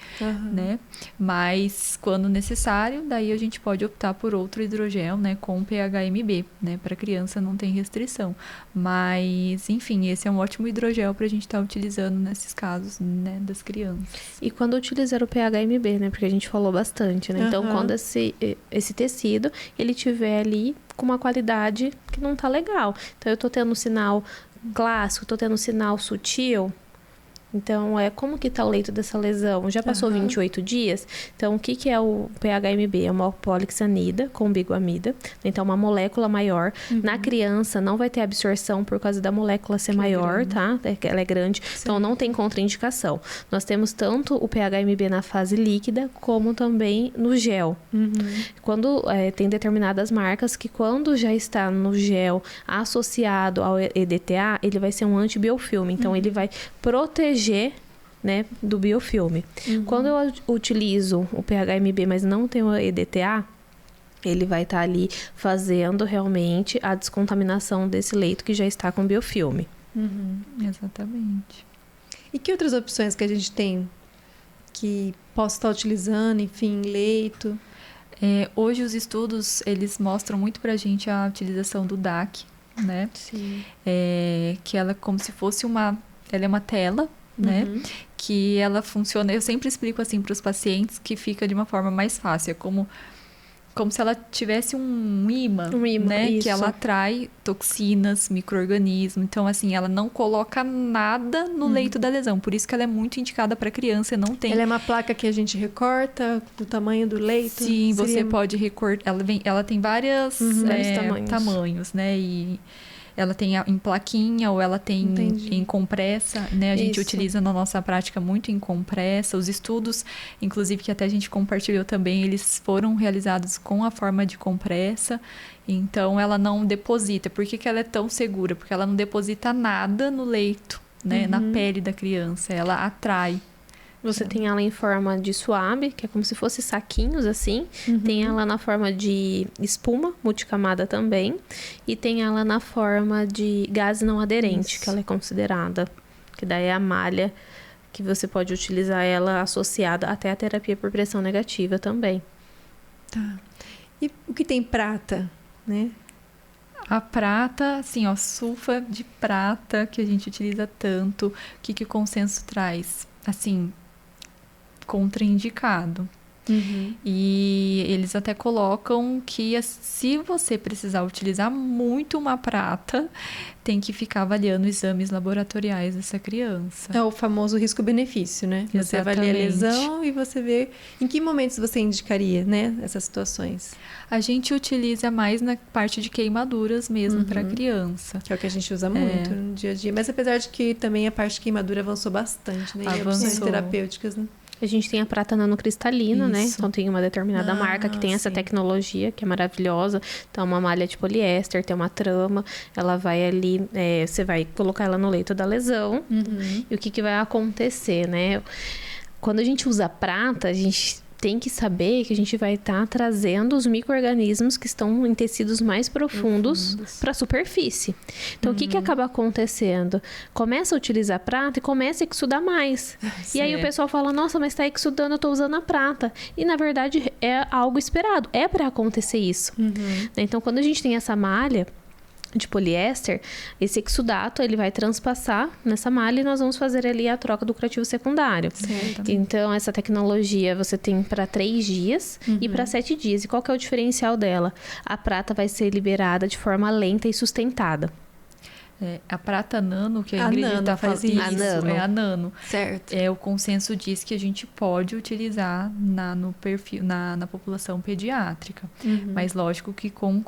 né? Mas, quando necessário, daí a gente pode optar por outro hidrogel, né? Com PHMB, né? Para criança não tem restrição. Mas, enfim, esse é um ótimo hidrogel para a gente estar utilizando nesses casos, né? Das crianças. E quando utilizar o PHMB, né? Porque a gente falou bastante, né? Então, quando esse tecido, ele tiver ali com uma qualidade que não tá legal. Então, eu tô tendo um sinal clássico, tô tendo um sinal sutil. Então, como que tá o leito dessa lesão? Já passou 28 dias? Então, o que é o PHMB? É uma polixanida com biguamida. Então, uma molécula maior. Na criança, não vai ter absorção por causa da molécula ser maior, tá? Ela é grande. Sim. Então, não tem contraindicação. Nós temos tanto o PHMB na fase líquida, como também no gel. Quando tem determinadas marcas que quando já está no gel associado ao EDTA, ele vai ser um antibiofilme. Então, ele vai proteger, né, do biofilme. Quando eu utilizo o PHMB, mas não tenho o EDTA, ele vai estar ali fazendo realmente a descontaminação desse leito que já está com biofilme. Exatamente. E que outras opções que a gente tem que posso estar utilizando, enfim, leito? Hoje os estudos, eles mostram muito pra gente a utilização do DAC, né? Sim. Que ela é como se fosse ela é uma tela, né? Que ela funciona, eu sempre explico assim para os pacientes que fica de uma forma mais fácil, é como se ela tivesse um imã, né? Isso. Que ela atrai toxinas, micro-organismos. Então, assim, ela não coloca nada no leito da lesão. Por isso que ela é muito indicada para criança, não tem... Ela é uma placa que a gente recorta do tamanho do leito? Sim, você pode recortar... Ela tem vários tamanhos, né? E... ela tem em plaquinha ou ela tem em compressa, né? A gente utiliza na nossa prática muito em compressa. Os estudos, inclusive, que até a gente compartilhou também, eles foram realizados com a forma de compressa. Então, ela não deposita. Por que ela é tão segura? Porque ela não deposita nada no leito, né? Na pele da criança. Ela atrai. Você tem ela em forma de suave, que é como se fosse saquinhos, assim. Tem ela na forma de espuma, multicamada também. E tem ela na forma de gás não aderente, que ela é considerada. Que daí é a malha, que você pode utilizar ela associada até a terapia por pressão negativa também. Tá. E o que tem prata, né? A prata, assim, ó, sulfa de prata, que a gente utiliza tanto. O que o consenso traz? Assim... contraindicado. E eles até colocam que se você precisar utilizar muito uma prata, tem que ficar avaliando exames laboratoriais dessa criança. É o famoso risco-benefício, né? Exatamente. Você avalia a lesão e você vê em que momentos você indicaria, né, essas situações. A gente utiliza mais na parte de queimaduras mesmo para criança. Que é o que a gente usa muito no dia a dia. Mas apesar de que também a parte de queimadura avançou bastante, né? E opções terapêuticas, né? A gente tem a prata nanocristalina, né? Então tem uma determinada marca que tem essa tecnologia, que é maravilhosa. Então, uma malha de poliéster, tem uma trama, ela vai ali, você vai colocar ela no leito da lesão. E o que vai acontecer, né? Quando a gente usa prata, a gente tem que saber que a gente vai estar trazendo os micro-organismos que estão em tecidos mais profundos para a superfície. Então, o que acaba acontecendo? Começa a utilizar prata e começa a exudar mais. E aí o pessoal fala, nossa, mas está exudando, eu estou usando a prata. E, na verdade, é algo esperado. É para acontecer isso. Então, quando a gente tem essa malha de poliéster, esse exudato ele vai transpassar nessa malha e nós vamos fazer ali a troca do curativo secundário. Certo. Então, essa tecnologia você tem para 3 dias e para 7 dias. E qual que é o diferencial dela? A prata vai ser liberada de forma lenta e sustentada. A prata nano, que a Ingrid está fazendo, é a nano. Certo. O consenso diz que a gente pode utilizar no perfil, na população pediátrica. Mas lógico que com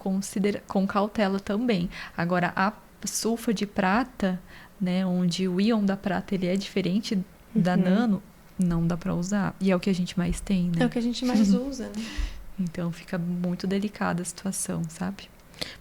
cautela também. Agora, a sulfa de prata, né, onde o íon da prata ele é diferente da nano, não dá para usar. E é o que a gente mais tem, né? É o que a gente mais usa, né? Então, fica muito delicada a situação, sabe?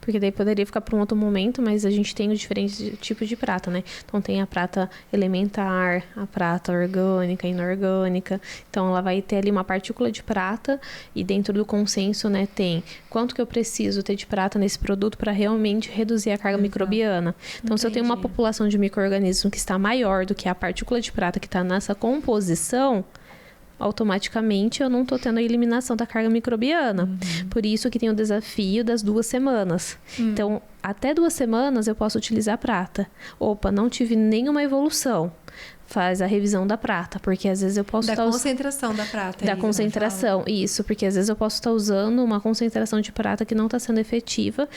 Porque daí poderia ficar para um outro momento, mas a gente tem os diferentes tipos de prata, né? Então tem a prata elementar, a prata orgânica, inorgânica. Então ela vai ter ali uma partícula de prata e dentro do consenso, né, tem quanto que eu preciso ter de prata nesse produto para realmente reduzir a carga microbiana. Então se eu tenho uma população de micro-organismos que está maior do que a partícula de prata que está nessa composição, automaticamente eu não tô tendo a eliminação da carga microbiana. Por isso que tem o desafio das 2 semanas. Então, até 2 semanas eu posso utilizar prata. Opa, não tive nenhuma evolução. Faz a revisão da prata, porque às vezes eu posso Da concentração da prata. Da concentração, isso, porque às vezes eu posso estar usando uma concentração de prata que não está sendo efetiva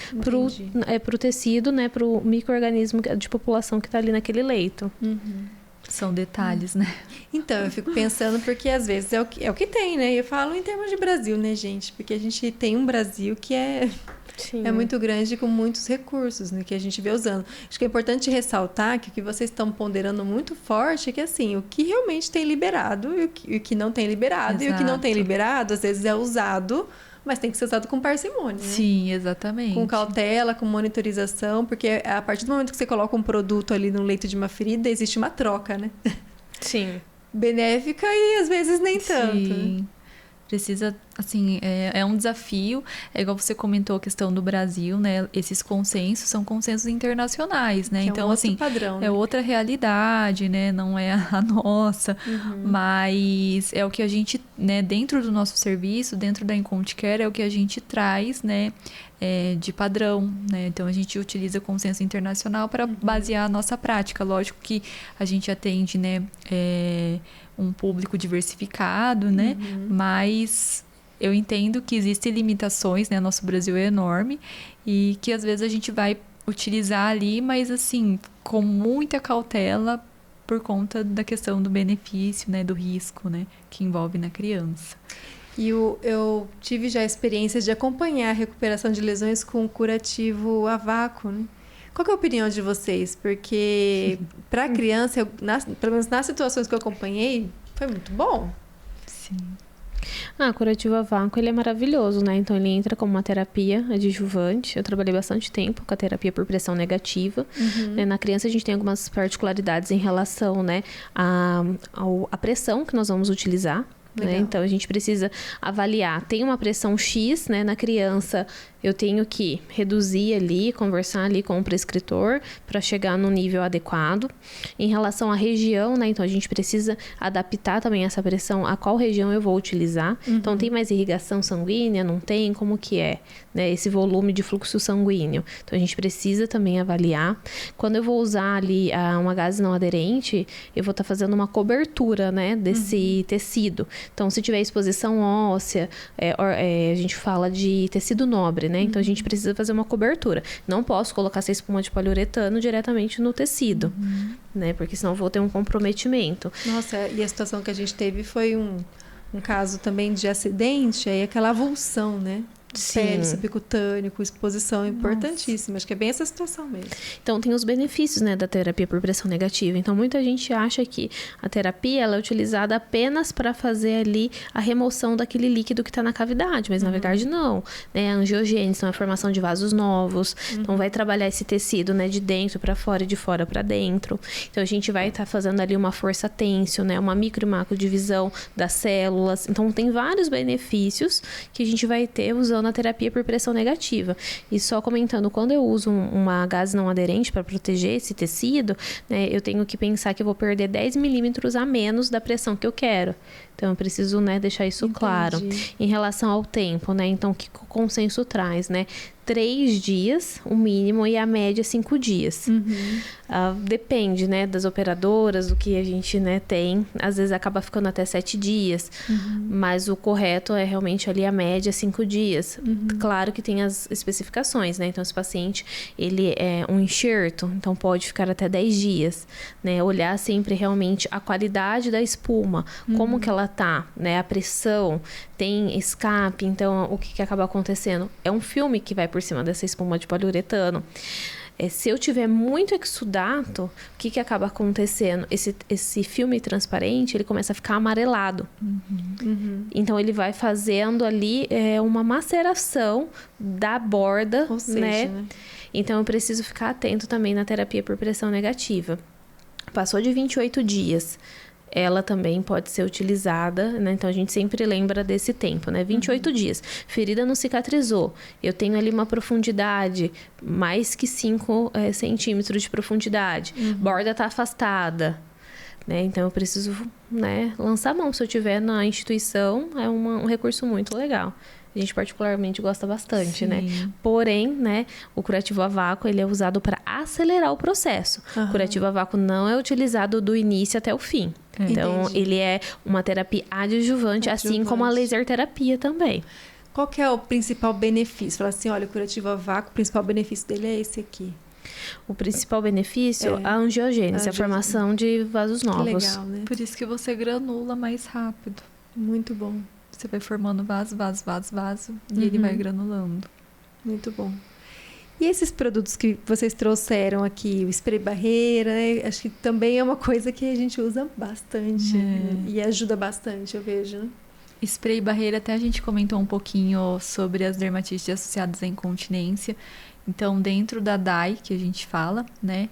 pro tecido, né, pro micro-organismo de população que está ali naquele leito. São detalhes, né? Então, eu fico pensando, porque às vezes é o que tem, né? Eu falo em termos de Brasil, né, gente? Porque a gente tem um Brasil que é muito grande, com muitos recursos, né, que a gente vê usando. Acho que é importante ressaltar que o que vocês estão ponderando muito forte é que, assim, o que realmente tem liberado e o que não tem liberado. Exato. E o que não tem liberado, às vezes é usado, mas tem que ser usado com parcimônia, né? Sim, exatamente. Com cautela, com monitorização, porque a partir do momento que você coloca um produto ali no leito de uma ferida, existe uma troca, né? Sim. Benéfica e às vezes nem tanto. Sim. Precisa, assim, é um desafio. É igual você comentou a questão do Brasil, né? Esses consensos são consensos internacionais, né? Que então, é um outro assim, padrão, né? é outra realidade, né? Não é a nossa. Mas é o que a gente, né? Dentro do nosso serviço, dentro da Inconte Care, é o que a gente traz, né? De padrão, né? Então, a gente utiliza consenso internacional para basear a nossa prática. Lógico que a gente atende, né? Um público diversificado, né? Mas eu entendo que existem limitações, né? Nosso Brasil é enorme e que às vezes a gente vai utilizar ali, mas assim, com muita cautela por conta da questão do benefício, né? Do risco, né? Que envolve na criança. E eu tive já a experiência de acompanhar a recuperação de lesões com curativo a vácuo, né? Qual que é a opinião de vocês? Porque para a criança, pelo menos nas situações que eu acompanhei, foi muito bom. Sim. Curativo a vácuo, ele é maravilhoso, né? Então, ele entra como uma terapia adjuvante. Eu trabalhei bastante tempo com a terapia por pressão negativa. Na criança, a gente tem algumas particularidades em relação, né, à pressão que nós vamos utilizar. Né? Então, a gente precisa avaliar. Tem uma pressão X, né, na criança, eu tenho que reduzir ali, conversar ali com o prescritor para chegar no nível adequado. Em relação à região, né, então a gente precisa adaptar também essa pressão a qual região eu vou utilizar. Então, tem mais irrigação sanguínea? Não tem? Como que é, né, esse volume de fluxo sanguíneo? Então, a gente precisa também avaliar. Quando eu vou usar ali uma gase não aderente, eu vou estar fazendo uma cobertura, né, desse tecido. Então, se tiver exposição óssea, a gente fala de tecido nobre, né? Então, a gente precisa fazer uma cobertura. Não posso colocar essa espuma de poliuretano diretamente no tecido, né? Porque senão eu vou ter um comprometimento. Nossa, e a situação que a gente teve foi um caso também de acidente, aí aquela avulsão, né? Pele, subcutâneo, com exposição importantíssima. Acho que é bem essa situação mesmo. Então, tem os benefícios, né, da terapia por pressão negativa. Então, muita gente acha que a terapia ela é utilizada apenas para fazer ali a remoção daquele líquido que está na cavidade, mas na verdade não. Né? A angiogênese, então, a formação de vasos novos. Então, vai trabalhar esse tecido, né, de dentro para fora e de fora para dentro. Então, a gente vai estar fazendo ali uma força tensio, né, uma micro e macro divisão das células. Então, tem vários benefícios que a gente vai ter usando na terapia por pressão negativa. E só comentando, quando eu uso uma gase não aderente para proteger esse tecido, né, eu tenho que pensar que eu vou perder 10 milímetros a menos da pressão que eu quero. Então, eu preciso, né, deixar isso claro. Em relação ao tempo, né? Então, o que o consenso traz, né? 3 dias, o mínimo, e a média 5 dias. Depende, né, das operadoras, do que a gente, né, tem. Às vezes acaba ficando até 7 dias. Mas o correto é realmente ali a média 5 dias. Claro que tem as especificações, né? Então, esse paciente, ele é um enxerto, então pode ficar até 10 dias, né? Olhar sempre realmente a qualidade da espuma, como que ela tá, né? A pressão, tem escape, então o que acaba acontecendo? É um filme que vai por cima dessa espuma de poliuretano. Se eu tiver muito exudato, o que acaba acontecendo? Esse filme transparente, ele começa a ficar amarelado. Então, ele vai fazendo ali uma maceração da borda, ou seja, né? Então, eu preciso ficar atento também na terapia por pressão negativa. Passou de 28 dias, ela também pode ser utilizada, né? Então, a gente sempre lembra desse tempo, né? 28 dias. Ferida não cicatrizou. Eu tenho ali uma profundidade, mais que 5 centímetros de profundidade. Borda tá afastada. né? Então eu preciso, né, lançar mão. Se eu tiver na instituição, é um recurso muito legal. A gente particularmente gosta bastante, né? Porém, né, o curativo a vácuo, ele é usado para acelerar o processo. O curativo a vácuo não é utilizado do início até o fim. Então, Entendi. ele é uma terapia adjuvante, assim como a laser terapia também. Qual que é o principal benefício? Fala assim, olha, o curativo a vácuo, o principal benefício dele é esse aqui. O principal benefício é a angiogênese, a formação de vasos novos. Que legal, né? Por isso que você granula mais rápido. Muito bom. Você vai formando vaso, e ele vai granulando. Muito bom. E esses produtos que vocês trouxeram aqui, o spray barreira, né? Acho que também é uma coisa que a gente usa bastante. E ajuda bastante, eu vejo, né? Spray barreira, até a gente comentou um pouquinho sobre as dermatites associadas à incontinência. Então, dentro da DAI, que a gente fala, né?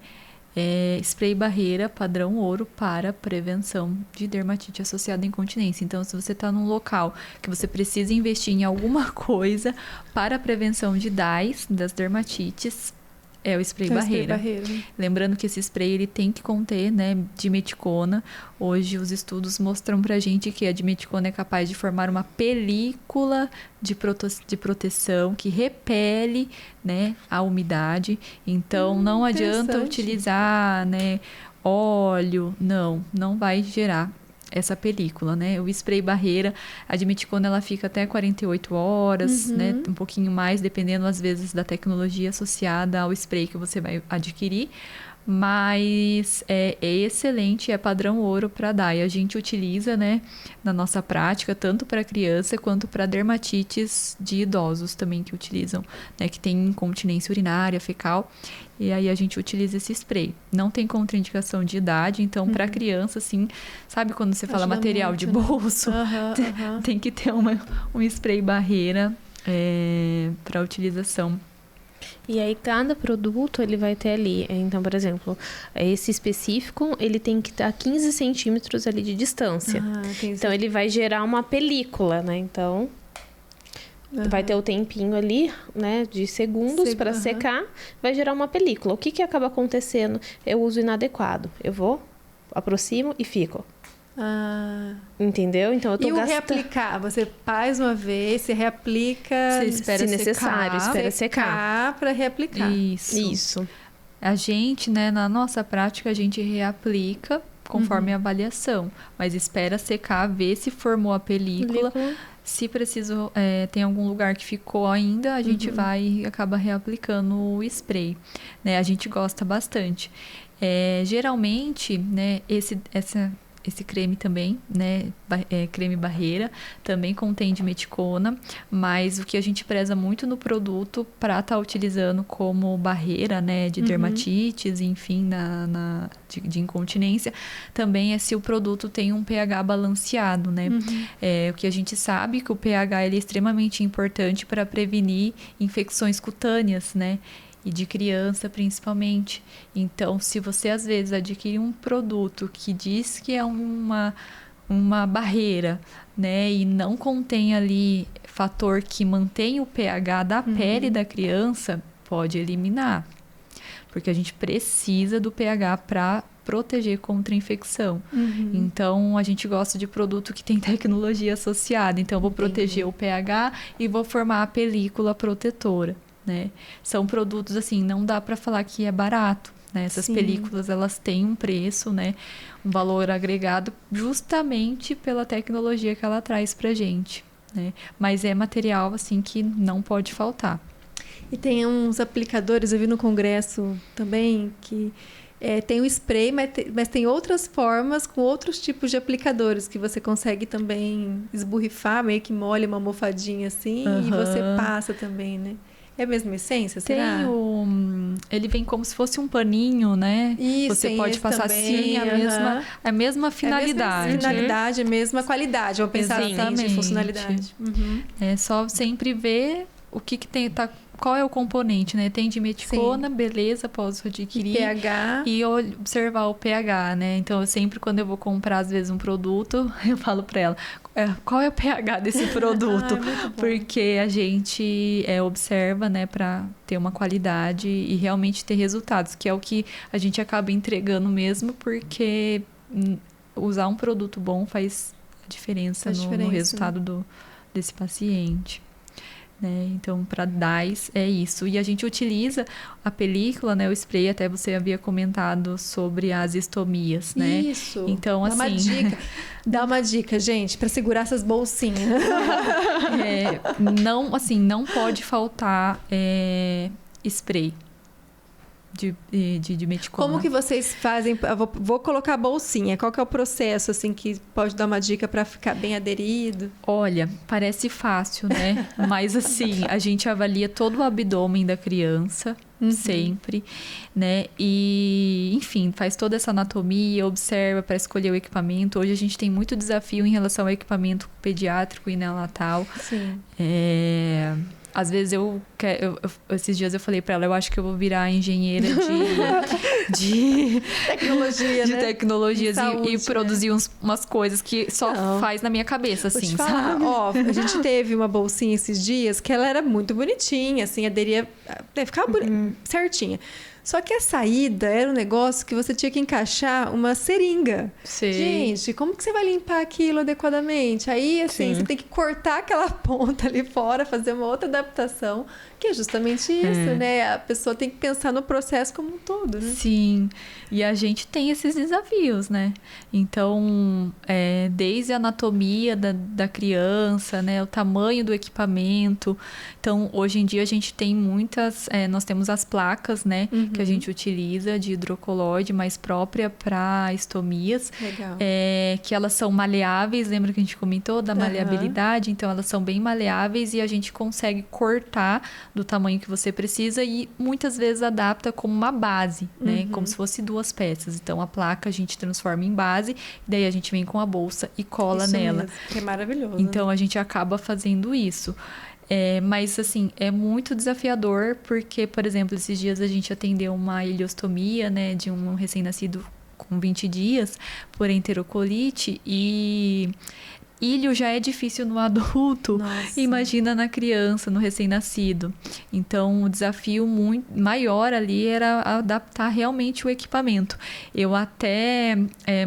Spray barreira padrão ouro para prevenção de dermatite associada à incontinência. Então, se você está num local que você precisa investir em alguma coisa para a prevenção de DAIs, das dermatites, é o spray barreira. Lembrando que esse spray ele tem que conter, né, dimeticona. Hoje os estudos mostram pra gente que a dimeticona é capaz de formar uma película de proteção que repele, né, a umidade. Então não adianta utilizar, né, óleo, não vai gerar essa película, né? O spray barreira, a dimeticona, ela fica até 48 horas, né? Um pouquinho mais, dependendo, às vezes, da tecnologia associada ao spray que você vai adquirir. Mas é excelente, é padrão ouro para DAI. A gente utiliza, né, na nossa prática, tanto para criança quanto para dermatites de idosos também que utilizam, né? Que tem incontinência urinária, fecal. E aí a gente utiliza esse spray. Não tem contraindicação de idade, então para criança, assim, sabe quando você fala material de bolso? Tem que ter um spray barreira para utilização. E aí cada produto ele vai ter ali, então, por exemplo, esse específico, ele tem que estar a 15 centímetros ali de distância. Então ele vai gerar uma película, né? Então vai ter o tempinho ali, né, de segundos para secar, vai gerar uma película. O que acaba acontecendo? Eu uso inadequado. Eu vou, aproximo e fico. Entendeu? Então eu tô gastando. E o reaplicar? Você faz uma vez, você reaplica, você espera se necessário, espera secar para reaplicar. Isso. A gente, né, na nossa prática, a gente reaplica conforme a avaliação, mas espera secar, ver se formou a película. Se preciso, tem algum lugar que ficou ainda, a gente vai e acaba reaplicando o spray, né? A gente gosta bastante. Geralmente, né, esse creme também, né, creme barreira, também contém dimeticona, mas o que a gente preza muito no produto para estar utilizando como barreira, né, de dermatites, enfim, de incontinência, também é se o produto tem um pH balanceado, né? O que a gente sabe que o pH ele é extremamente importante para prevenir infecções cutâneas, né? E de criança, principalmente. Então, se você, às vezes, adquire um produto que diz que é uma barreira, né? E não contém ali fator que mantém o pH da pele da criança, pode eliminar. Porque a gente precisa do pH para proteger contra infecção. Então, a gente gosta de produto que tem tecnologia associada. Então, eu vou proteger o pH e vou formar a película protetora. Né? São produtos, assim, não dá para falar que é barato, né? Essas películas, elas têm um preço, né? Um valor agregado justamente pela tecnologia que ela traz pra gente, né? Mas é material, assim, que não pode faltar. E tem uns aplicadores, eu vi no congresso também, que tem o spray, mas tem outras formas com outros tipos de aplicadores que você consegue também esborrifar, meio que molha uma almofadinha assim e você passa também, né? É a mesma essência, será? Ele vem como se fosse um paninho, né? Isso, você pode passar também, a mesma finalidade. A mesma finalidade, a mesma qualidade. Vou pensar assim, de funcionalidade. É só sempre ver o que tem, qual é o componente, né? Tem dimeticona, beleza, posso adquirir. pH. E observar o pH, né? Então, sempre quando eu vou comprar, às vezes, um produto, eu falo pra ela, qual é o pH desse produto? Porque a gente observa, né, pra ter uma qualidade e realmente ter resultados, que é o que a gente acaba entregando mesmo, porque usar um produto bom faz diferença no resultado desse paciente. Né? Então, para DAIs é isso. E a gente utiliza a película, né? O spray, até você havia comentado sobre as estomias, né? Isso. Então, assim... Dá uma dica, gente, para segurar essas bolsinhas. Não pode faltar spray de meticona. Como que vocês fazem? Eu vou colocar a bolsinha. Qual que é o processo, assim, que pode dar uma dica para ficar bem aderido? Olha, parece fácil, né? Mas, assim, a gente avalia todo o abdômen da criança, sempre, né? E, enfim, faz toda essa anatomia, observa para escolher o equipamento. Hoje a gente tem muito desafio em relação ao equipamento pediátrico e neonatal. Sim. Às vezes esses dias eu falei para ela, eu acho que eu vou virar engenheira de tecnologia, de né? tecnologias Saúde, e produzir umas coisas que só faz na minha cabeça, assim, sabe? Ó, a gente teve uma bolsinha esses dias que ela era muito bonitinha, assim, aderia, ficava certinha. Só que a saída era um negócio que você tinha que encaixar uma seringa. Sei. Gente, como que você vai limpar aquilo adequadamente? Aí, assim, você tem que cortar aquela ponta ali fora, fazer uma outra adaptação, que é justamente isso, né? A pessoa tem que pensar no processo como um todo, né? Sim, e a gente tem esses desafios, né? Então, desde a anatomia da criança, né? O tamanho do equipamento. Então, hoje em dia a gente tem nós temos as placas, né? Que a gente utiliza de hidrocolóide, mais própria para estomias. Legal. Que elas são maleáveis, lembra que a gente comentou da maleabilidade? Então, elas são bem maleáveis e a gente consegue cortar do tamanho que você precisa e muitas vezes adapta como uma base, né? Como se fosse 2 peças. Então, a placa a gente transforma em base, daí a gente vem com a bolsa e cola Isso nela. mesmo, que é maravilhoso. Então, a gente acaba fazendo isso. Mas, assim, é muito desafiador porque, por exemplo, esses dias a gente atendeu uma ileostomia, né? De um recém-nascido com 20 dias por enterocolite e... Ilho já é difícil no adulto, imagina na criança, no recém-nascido. Então, o desafio muito maior ali era adaptar realmente o equipamento. Eu até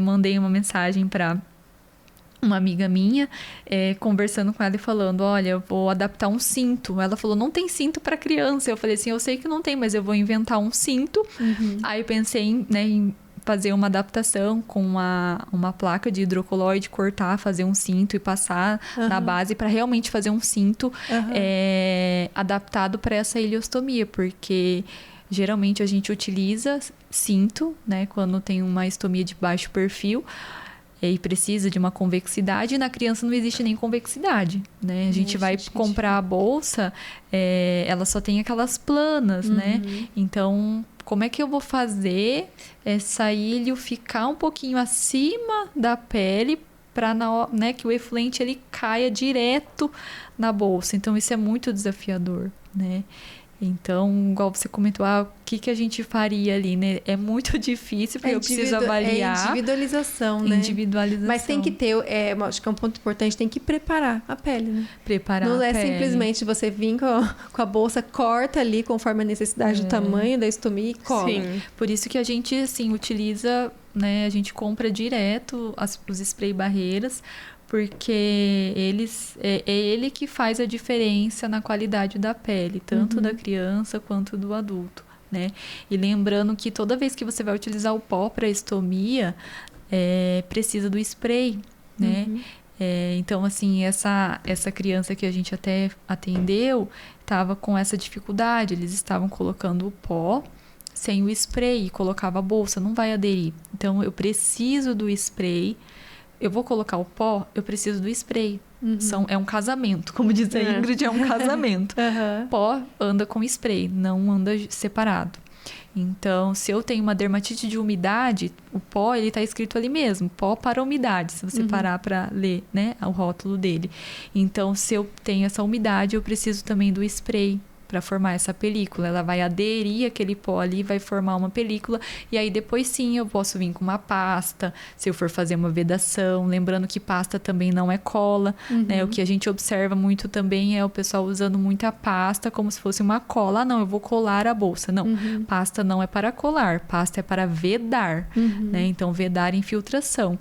mandei uma mensagem para uma amiga minha, conversando com ela e falando, olha, eu vou adaptar um cinto. Ela falou, não tem cinto para criança. Eu falei assim, eu sei que não tem, mas eu vou inventar um cinto. Aí eu pensei em fazer uma adaptação com uma placa de hidrocolóide, cortar, fazer um cinto e passar na base para realmente fazer um cinto adaptado para essa ileostomia, porque geralmente a gente utiliza cinto, né, quando tem uma estomia de baixo perfil e precisa de uma convexidade, e na criança não existe nem convexidade, né? A gente vai comprar a bolsa, ela só tem aquelas planas, né? Então, como é que eu vou fazer essa ilho ficar um pouquinho acima da pele para, né, que o efluente ele caia direto na bolsa? Então, isso é muito desafiador, né? Então, igual você comentou, o que a gente faria ali, né? É muito difícil, porque eu preciso avaliar. É individualização, né? Individualização. Mas tem que ter, acho que é um ponto importante, tem que preparar a pele, né? Preparar a pele. Não é simplesmente você vir com a bolsa, corta ali conforme a necessidade do tamanho da estomia e cola. Sim, por isso que a gente, assim, utiliza, né? A gente compra direto os spray barreiras, porque ele que faz a diferença na qualidade da pele, tanto da criança quanto do adulto, né? E lembrando que toda vez que você vai utilizar o pó para estomia, precisa do spray, né? Então, assim, essa criança que a gente até atendeu estava com essa dificuldade, eles estavam colocando o pó sem o spray e colocava a bolsa, não vai aderir. Então, eu preciso do spray. Eu vou colocar o pó, eu preciso do spray. É um casamento, como diz a Ingrid, é um casamento. Pó anda com spray, não anda separado. Então, se eu tenho uma dermatite de umidade, o pó, ele está escrito ali mesmo, pó para umidade, se você parar para ler, né, o rótulo dele. Então, se eu tenho essa umidade, eu preciso também do spray para formar essa película. Ela vai aderir aquele pó ali e vai formar uma película. E aí depois sim eu posso vir com uma pasta, se eu for fazer uma vedação. Lembrando que pasta também não é cola, né? O que a gente observa muito também é o pessoal usando muita pasta como se fosse uma cola. Ah, não, eu vou colar a bolsa. Não, pasta não é para colar, pasta é para vedar, né? Então, vedar infiltração.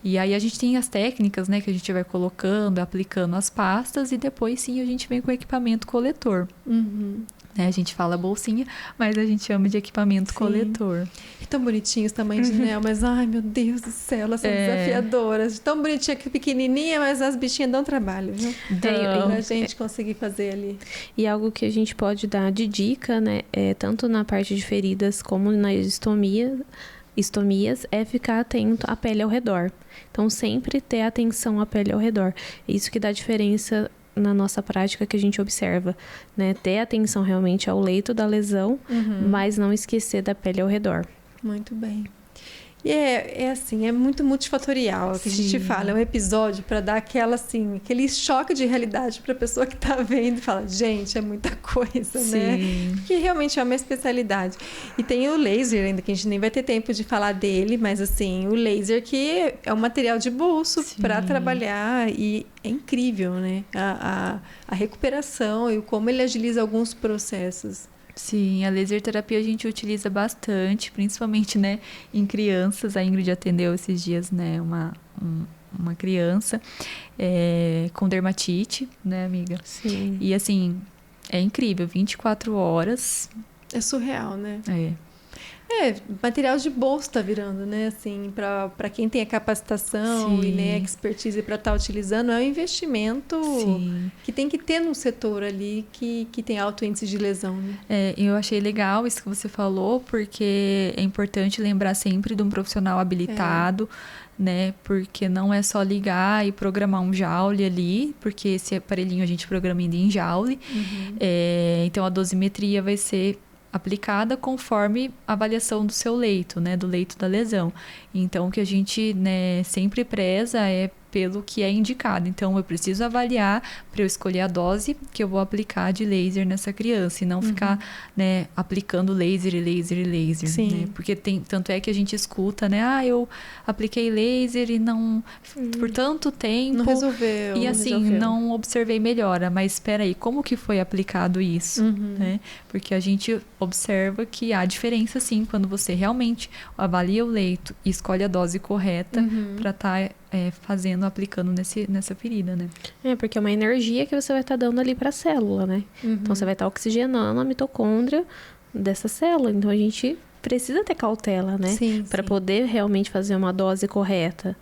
E aí a gente tem as técnicas, né, que a gente vai colocando, aplicando as pastas e depois sim a gente vem com o equipamento coletor. Né? A gente fala bolsinha, mas a gente chama de equipamento coletor. E tão bonitinhos também de Nel, mas ai meu Deus do céu, elas são desafiadoras. Tão bonitinha que pequenininha, mas as bichinhas dão trabalho, viu? Pra gente conseguir fazer ali. E algo que a gente pode dar de dica, né, tanto na parte de feridas como na estomias, é ficar atento à pele ao redor. Então, sempre ter atenção à pele ao redor. Isso que dá diferença na nossa prática que a gente observa, né? Ter atenção realmente ao leito da lesão, mas não esquecer da pele ao redor. Muito bem. E é assim, é muito multifatorial o que a gente fala. É um episódio para dar aquele choque de realidade para a pessoa que está vendo e fala, gente, é muita coisa, né? Que realmente é uma especialidade. E tem o laser ainda, que a gente nem vai ter tempo de falar dele, mas assim, o laser que é um material de bolso para trabalhar e é incrível, né? A recuperação e como ele agiliza alguns processos. Sim, a laser terapia a gente utiliza bastante, principalmente, né, em crianças. A Ingrid atendeu esses dias, né, uma criança com dermatite, né, amiga? Sim. E assim, é incrível, 24 horas. É surreal, né? Material de bolso tá virando, né? Assim, para quem tem a capacitação e né, a expertise para estar utilizando, é um investimento que tem que ter num setor ali que tem alto índice de lesão, né? Eu achei legal isso que você falou, porque é importante lembrar sempre de um profissional habilitado, né? Porque não é só ligar e programar um joule ali, porque esse aparelhinho a gente programa ainda em joule. Então, a dosimetria vai ser aplicada conforme a avaliação do seu leito, né, do leito da lesão. Então, o que a gente, né, sempre preza é pelo que é indicado. Então, eu preciso avaliar para eu escolher a dose que eu vou aplicar de laser nessa criança e não ficar, né, aplicando laser, né? Porque tanto é que a gente escuta, né, eu apliquei laser e não por tanto tempo não resolveu. E assim, não observei melhora, mas espera aí, como que foi aplicado isso, né? Porque a gente observa que há diferença sim quando você realmente avalia o leito e escolhe a dose correta para estar aplicando nessa ferida, né? Porque é uma energia que você vai estar dando ali para a célula, né? Então, você vai estar oxigenando a mitocôndria dessa célula. Então, a gente precisa ter cautela, né? Para poder realmente fazer uma dose correta.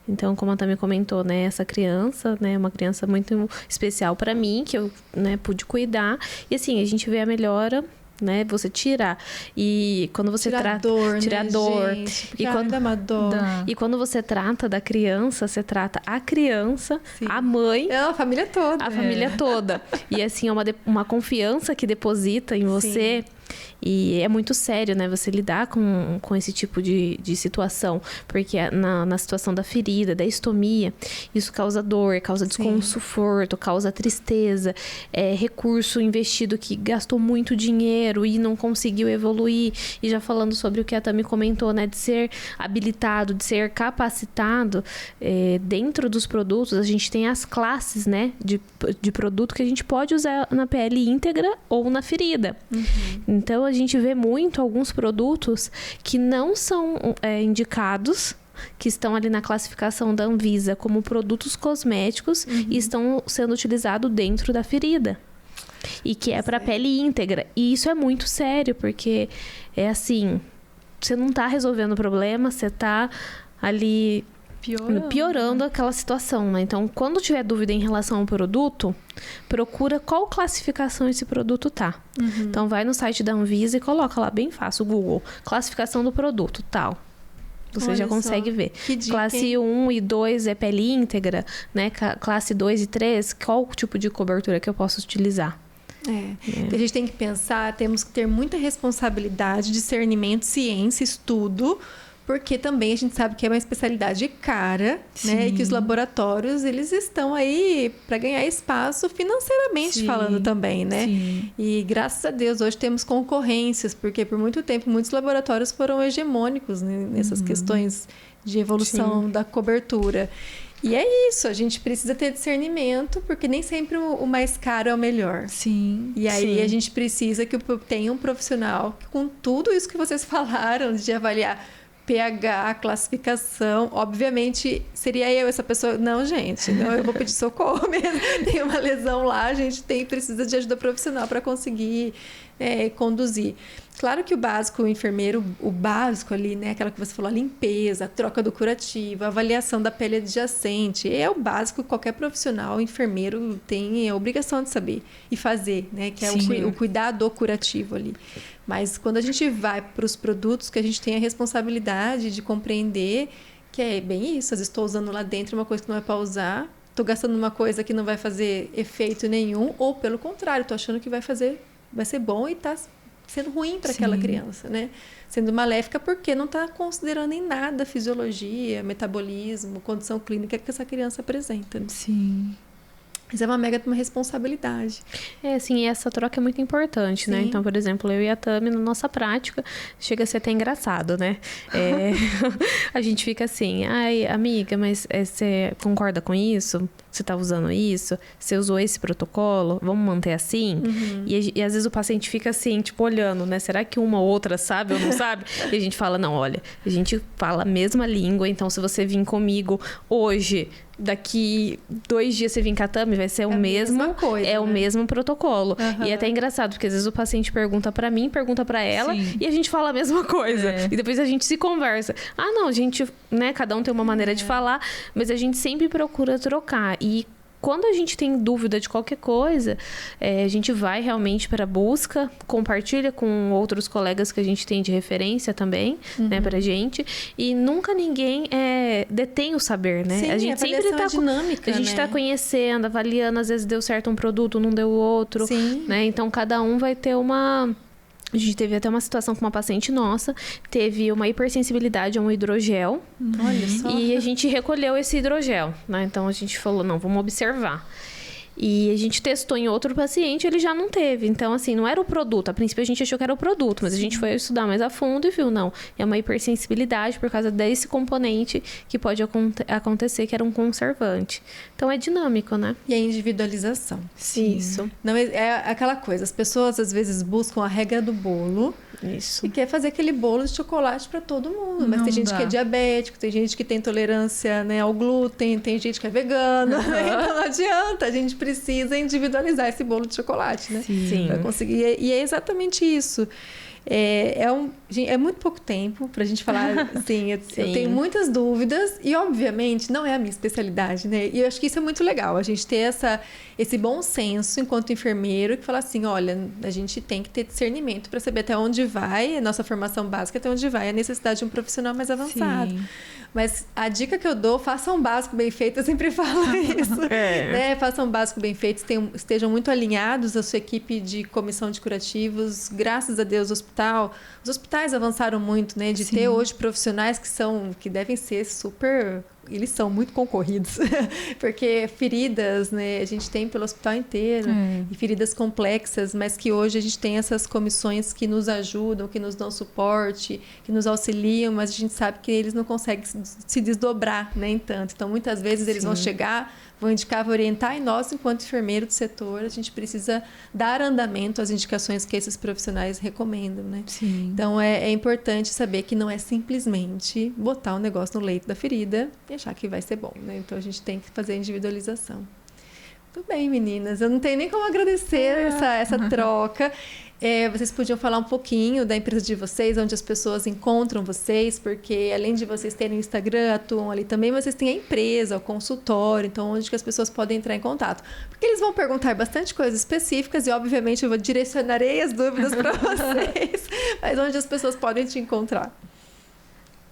Então, como a Tami comentou, né? Essa criança, né? Uma criança muito especial para mim, que eu, né, pude cuidar. E assim, a gente vê a melhora, né, você tirar. E quando você trata tirar né, dor, gente, e quando dá uma dor. E quando você trata da criança, você trata a criança, a mãe, a família toda. A família toda. E assim, é uma confiança que deposita em você. E é muito sério, né? Você lidar com esse tipo de situação. Porque na situação da ferida, da estomia, isso causa dor, causa desconforto, causa tristeza. Recurso investido que gastou muito dinheiro e não conseguiu evoluir. E já falando sobre o que a Tami comentou, né? De ser habilitado, de ser capacitado. Dentro dos produtos, a gente tem as classes, né? De produto que a gente pode usar na pele íntegra ou na ferida. Então, a gente vê muito alguns produtos que não são indicados, que estão ali na classificação da Anvisa como produtos cosméticos e estão sendo utilizados dentro da ferida. E que é para pele íntegra. E isso é muito sério, porque é assim, você não está resolvendo o problema, você está ali piorando aquela situação, né? Então, quando tiver dúvida em relação ao produto, procura qual classificação esse produto tá. Então, vai no site da Anvisa e coloca lá, bem fácil, o Google, classificação do produto, tal. Você já consegue ver. Classe 1 e 2 é pele íntegra, né? Classe 2 e 3, qual tipo de cobertura que eu posso utilizar? A gente tem que pensar, temos que ter muita responsabilidade, discernimento, ciência, estudo, porque também a gente sabe que é uma especialidade cara, né? E que os laboratórios, eles estão aí para ganhar espaço financeiramente falando também, né? Sim. E graças a Deus, hoje temos concorrências, porque por muito tempo muitos laboratórios foram hegemônicos, né, nessas questões de evolução da cobertura. E é isso, a gente precisa ter discernimento, porque nem sempre o mais caro é o melhor. Sim. E aí a gente precisa que tenha um profissional que, com tudo isso que vocês falaram, de avaliar pH, classificação, obviamente seria eu essa pessoa. Não, gente, não, eu vou pedir socorro mesmo. Tem uma lesão lá, a gente precisa de ajuda profissional para conseguir conduzir. Claro que o básico, o enfermeiro, o básico ali, né? Aquela que você falou, a limpeza, a troca do curativo, a avaliação da pele adjacente, é o básico que qualquer profissional, enfermeiro, tem a obrigação de saber e fazer, né? Que é o cuidado curativo ali. Mas quando a gente vai para os produtos, que a gente tem a responsabilidade de compreender que é bem isso, às vezes estou usando lá dentro uma coisa que não é para usar, estou gastando uma coisa que não vai fazer efeito nenhum, ou pelo contrário, estou achando que vai ser bom e está sendo ruim para aquela criança, né? Sendo maléfica porque não está considerando em nada a fisiologia, metabolismo, condição clínica que essa criança apresenta. Né? Sim. Mas é uma mega uma responsabilidade. Assim, e essa troca é muito importante, né? Então, por exemplo, eu e a Tami, na nossa prática, chega a ser até engraçado, né? A gente fica assim, ai, amiga, mas você concorda com isso? Você tá usando isso? Você usou esse protocolo? Vamos manter assim? E às vezes o paciente fica assim, tipo, olhando, né? Será que uma ou outra sabe ou não sabe? E a gente fala, não, olha, a gente fala a mesma língua, então se você vir comigo hoje, daqui 2 dias você vir com a Tami, vai ser o mesmo, coisa, o mesmo protocolo. E é até engraçado, porque às vezes o paciente pergunta pra mim, pergunta pra ela, e a gente fala a mesma coisa. E depois a gente se conversa. Ah, não, a gente, né, cada um tem uma maneira de falar, mas a gente sempre procura trocar. E quando a gente tem dúvida de qualquer coisa, a gente vai realmente para a busca, compartilha com outros colegas que a gente tem de referência também, né, pra gente. E nunca ninguém detém o saber, né? Sim, a gente sempre tá dinâmica, a gente tá conhecendo, avaliando, às vezes deu certo um produto, não deu outro, né? Então cada um vai ter uma... A gente teve até uma situação com uma paciente nossa, teve uma hipersensibilidade a um hidrogel. Olha só. E a gente recolheu esse hidrogel, né? Então a gente falou, não, vamos observar. E a gente testou em outro paciente, ele já não teve. Então, assim, não era o produto. A princípio, a gente achou que era o produto, mas a gente foi estudar mais a fundo e viu, não. É uma hipersensibilidade por causa desse componente que pode acontecer, que era um conservante. Então, é dinâmico, né? E a individualização. Sim. Isso. Não, é aquela coisa, as pessoas, às vezes, buscam a regra do bolo. Isso. E quer fazer aquele bolo de chocolate para todo mundo. Mas Não tem gente dá. que é diabético, tem gente que tem intolerância, né, ao glúten, tem gente que é vegana. Então não adianta, a gente precisa individualizar esse bolo de chocolate, né? Sim. Para conseguir. E é exatamente isso. É muito pouco tempo para a gente falar, assim, eu tenho muitas dúvidas e, obviamente, não é a minha especialidade, né? E eu acho que isso é muito legal, a gente ter esse bom senso enquanto enfermeiro, que fala assim, olha, a gente tem que ter discernimento para saber até onde vai, a nossa formação básica, até onde vai a necessidade de um profissional mais avançado. Sim. Mas a dica que eu dou, faça um básico bem feito, eu sempre falo isso. Né? Faça um básico bem feito, estejam muito alinhados a sua equipe de comissão de curativos. Graças a Deus, os hospitais avançaram muito, né? De ter hoje profissionais que devem ser super... Eles são muito concorridos, porque feridas, né, a gente tem pelo hospital inteiro, e feridas complexas, mas que hoje a gente tem essas comissões que nos ajudam, que nos dão suporte, que nos auxiliam, mas a gente sabe que eles não conseguem se desdobrar, nem tanto. Então, muitas vezes eles vão chegar, vão indicar, vão orientar, e nós, enquanto enfermeiro do setor, a gente precisa dar andamento às indicações que esses profissionais recomendam, né? Sim. Então, é importante saber que não é simplesmente botar o negócio no leito da ferida e achar que vai ser bom, né? Então, a gente tem que fazer a individualização. Muito bem, meninas. Eu não tenho nem como agradecer essa troca. Vocês podiam falar um pouquinho da empresa de vocês, onde as pessoas encontram vocês, porque além de vocês terem o Instagram, atuam ali também, vocês têm a empresa, o consultório, então onde que as pessoas podem entrar em contato. Porque eles vão perguntar bastante coisas específicas e, obviamente, eu direcionarei as dúvidas para vocês, mas onde as pessoas podem te encontrar.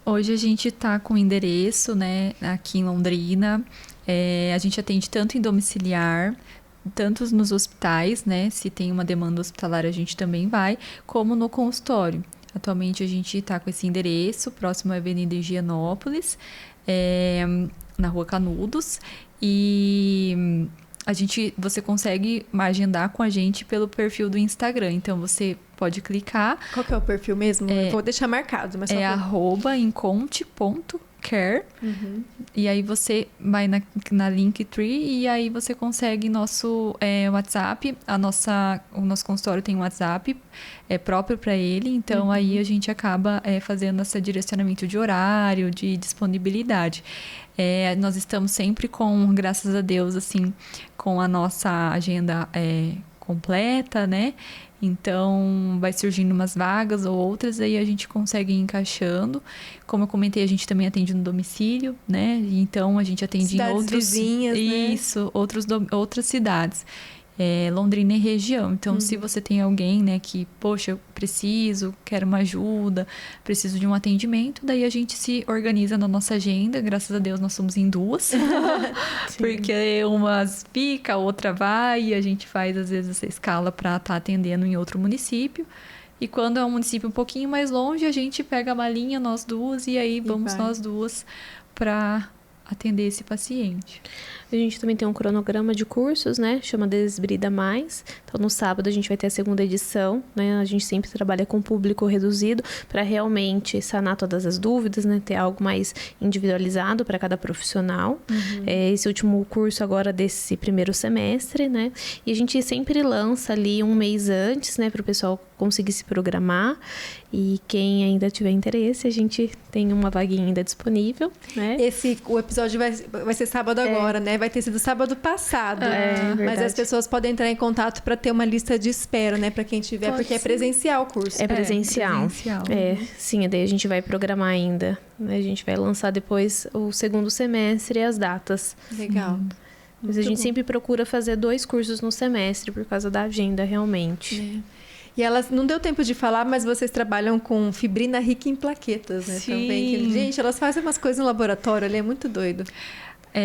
Hoje a gente está com endereço, né, aqui em Londrina. A gente atende tanto em domiciliar, tanto nos hospitais, né? Se tem uma demanda hospitalar, a gente também vai, como no consultório. Atualmente a gente está com esse endereço, próximo à Avenida Higienópolis, na Rua Canudos. E você consegue agendar com a gente pelo perfil do Instagram. Então, você pode clicar. Qual que é o perfil mesmo? Eu vou deixar marcado. Mas @enconte.care. E aí você vai na Linktree e aí você consegue nosso WhatsApp. O nosso consultório tem um WhatsApp próprio para ele. Então, aí a gente acaba fazendo esse direcionamento de horário, de disponibilidade. Nós estamos sempre graças a Deus, assim, com a nossa agenda completa, né? Então, vai surgindo umas vagas ou outras, aí a gente consegue ir encaixando. Como eu comentei, a gente também atende no domicílio, né? Então, a gente atende cidades em outros... vizinhas, Isso, outras cidades. Londrina e região. Então, se você tem alguém, né, que, poxa, eu quero uma ajuda, preciso de um atendimento, daí a gente se organiza na nossa agenda. Graças a Deus, nós somos em 2. Porque umas fica, a outra vai, e a gente faz, às vezes, essa escala para estar atendendo em outro município. E quando é um município um pouquinho mais longe, a gente pega a malinha, nós duas, e aí vamos nós duas para atender esse paciente. A gente também tem um cronograma de cursos, né? Chama Desbrida Mais. Então, no sábado, a gente vai ter a segunda edição, né? A gente sempre trabalha com público reduzido para realmente sanar todas as dúvidas, né? Ter algo mais individualizado para cada profissional. Esse último curso agora desse primeiro semestre, né? E a gente sempre lança ali um mês antes, né? Para o pessoal conseguir se programar. E quem ainda tiver interesse, a gente tem uma vaguinha ainda disponível, né? O episódio vai ser sábado agora, né? Vai ter sido sábado passado. Mas as pessoas podem entrar em contato para ter uma lista de espera, né? Para quem tiver, porque é presencial o curso. É presencial. Sim, daí a gente vai programar ainda. Né? A gente vai lançar depois o segundo semestre e as datas. Legal. Mas a gente sempre procura fazer 2 cursos no semestre por causa da agenda, realmente. E elas, não deu tempo de falar, mas vocês trabalham com fibrina rica em plaquetas, né? Sim. Também. Gente, elas fazem umas coisas no laboratório, ali é muito doido.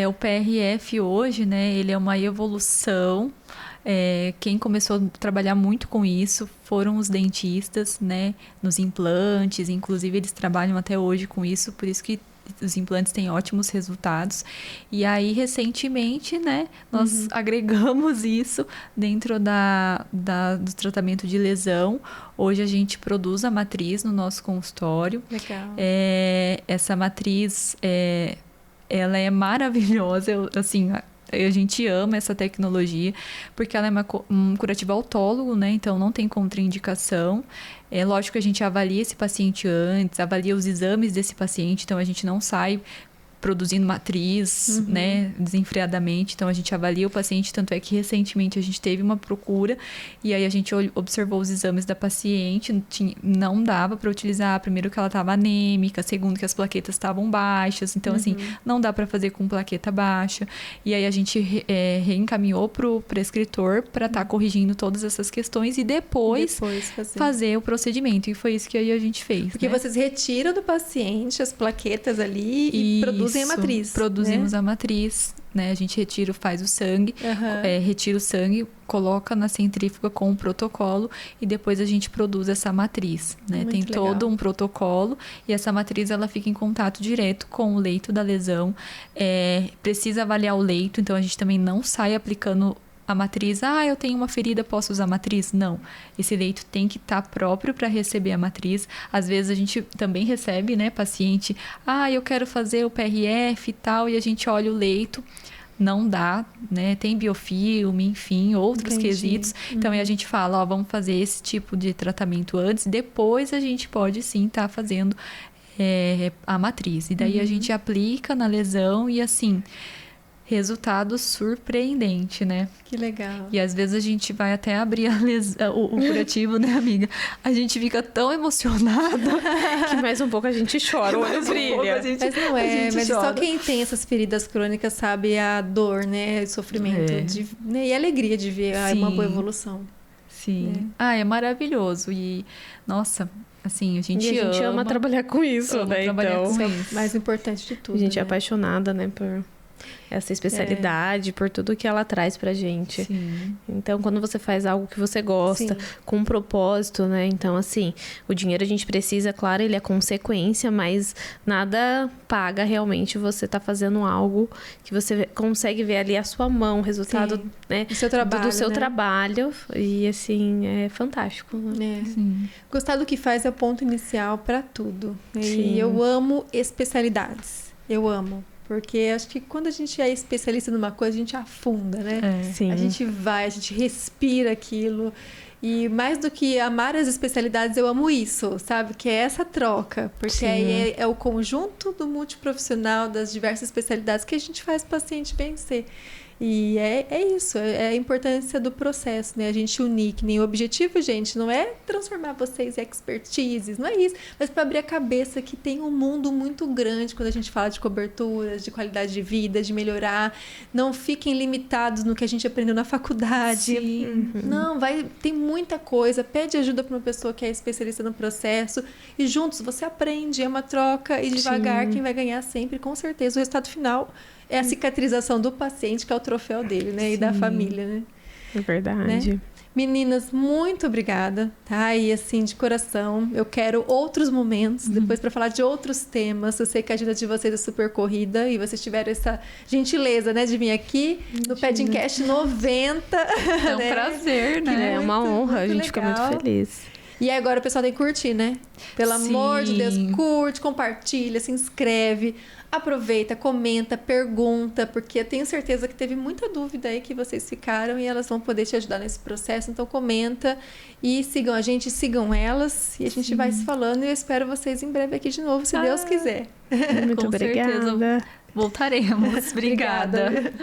O PRF hoje, né? Ele é uma evolução. Quem começou a trabalhar muito com isso foram os dentistas, né? Nos implantes, inclusive eles trabalham até hoje com isso, por isso que os implantes têm ótimos resultados. E aí, recentemente, né, nós agregamos isso dentro do tratamento de lesão. Hoje a gente produz a matriz no nosso consultório. Legal. Essa matriz, ela é maravilhosa. A gente ama essa tecnologia, porque ela é um curativo autólogo, né? Então, não tem contraindicação. É lógico que a gente avalia esse paciente antes, avalia os exames desse paciente, então a gente não sai produzindo matriz, né, desenfreadamente. Então, a gente avalia o paciente, tanto é que recentemente a gente teve uma procura e aí a gente observou os exames da paciente, não dava para utilizar, primeiro que ela estava anêmica, segundo que as plaquetas estavam baixas, então, assim, não dá para fazer com plaqueta baixa. E aí a gente reencaminhou pro prescritor para estar corrigindo todas essas questões e depois fazer o procedimento. E foi isso que aí a gente fez. Porque vocês retiram do paciente as plaquetas ali e produzem a matriz. Produzimos a matriz, né? A gente faz o sangue, retira o sangue, coloca na centrífuga com o protocolo e depois a gente produz essa matriz, né? Tem todo um protocolo e essa matriz ela fica em contato direto com o leito da lesão. Precisa avaliar o leito, então a gente também não sai aplicando a matriz, eu tenho uma ferida, posso usar a matriz? Não. Esse leito tem que estar próprio para receber a matriz. Às vezes a gente também recebe, né, paciente, eu quero fazer o PRF e tal, e a gente olha o leito, não dá, né, tem biofilme, enfim, outros quesitos. Então, aí a gente fala, vamos fazer esse tipo de tratamento antes, depois a gente pode sim estar fazendo a matriz. E daí a gente aplica na lesão e assim... Resultado surpreendente, né? Que legal. E às vezes a gente vai até abrir o curativo, né, amiga? A gente fica tão emocionada que mais um pouco a gente chora, o olho brilha. Mas não mas só quem tem essas feridas crônicas sabe a dor, né? O sofrimento né? E a alegria de ver uma boa evolução. Sim. É maravilhoso. E, nossa... Assim, a gente ama trabalhar com isso, né? Trabalhar com isso. Mais importante de tudo. A gente é apaixonada, né, por essa especialidade, por tudo que ela traz pra gente. Sim. Então, quando você faz algo que você gosta, com um propósito, né? Então, assim, o dinheiro a gente precisa, claro, ele é consequência, mas nada paga realmente você tá fazendo algo que você consegue ver ali a sua mão, o resultado, né? Do seu trabalho, do seu né? trabalho. E, assim, é fantástico. Né? Sim. Gostar do que faz é o ponto inicial para tudo. Sim. E eu amo especialidades. Eu amo. Porque acho que quando a gente é especialista numa coisa, a gente afunda, né? Sim. A gente vai, a gente respira aquilo. E mais do que amar as especialidades, eu amo isso, sabe? Que é essa troca. Porque Sim. aí é o conjunto do multiprofissional, das diversas especialidades que a gente faz o paciente vencer. E é isso, é a importância do processo, né? A gente unir, que nem o objetivo, gente, não é transformar vocês em expertises, não é isso, mas para abrir a cabeça que tem um mundo muito grande quando a gente fala de coberturas, de qualidade de vida, de melhorar. Não fiquem limitados no que a gente aprendeu na faculdade. Sim. Não, tem muita coisa. Pede ajuda para uma pessoa que é especialista no processo e juntos você aprende, é uma troca e devagar Sim. quem vai ganhar sempre, com certeza. O resultado final é a cicatrização do paciente, que é o troféu dele, né? E da família, né? É verdade. Né? Meninas, muito obrigada, tá? E assim, de coração, eu quero outros momentos, depois para falar de outros temas. Eu sei que a agenda de vocês é super corrida e vocês tiveram essa gentileza, né, de vir aqui no Pedcast 90. É um prazer, né? É uma honra, a muito gente fica muito legal. feliz. E agora o pessoal tem que curtir, né? Pelo amor de Deus, curte, compartilha, se inscreve, aproveita, comenta, pergunta, porque eu tenho certeza que teve muita dúvida aí que vocês ficaram e elas vão poder te ajudar nesse processo. Então comenta e sigam a gente, sigam elas e a gente vai se falando e eu espero vocês em breve aqui de novo, se Deus quiser. Muito Com obrigada. certeza voltaremos. Obrigada.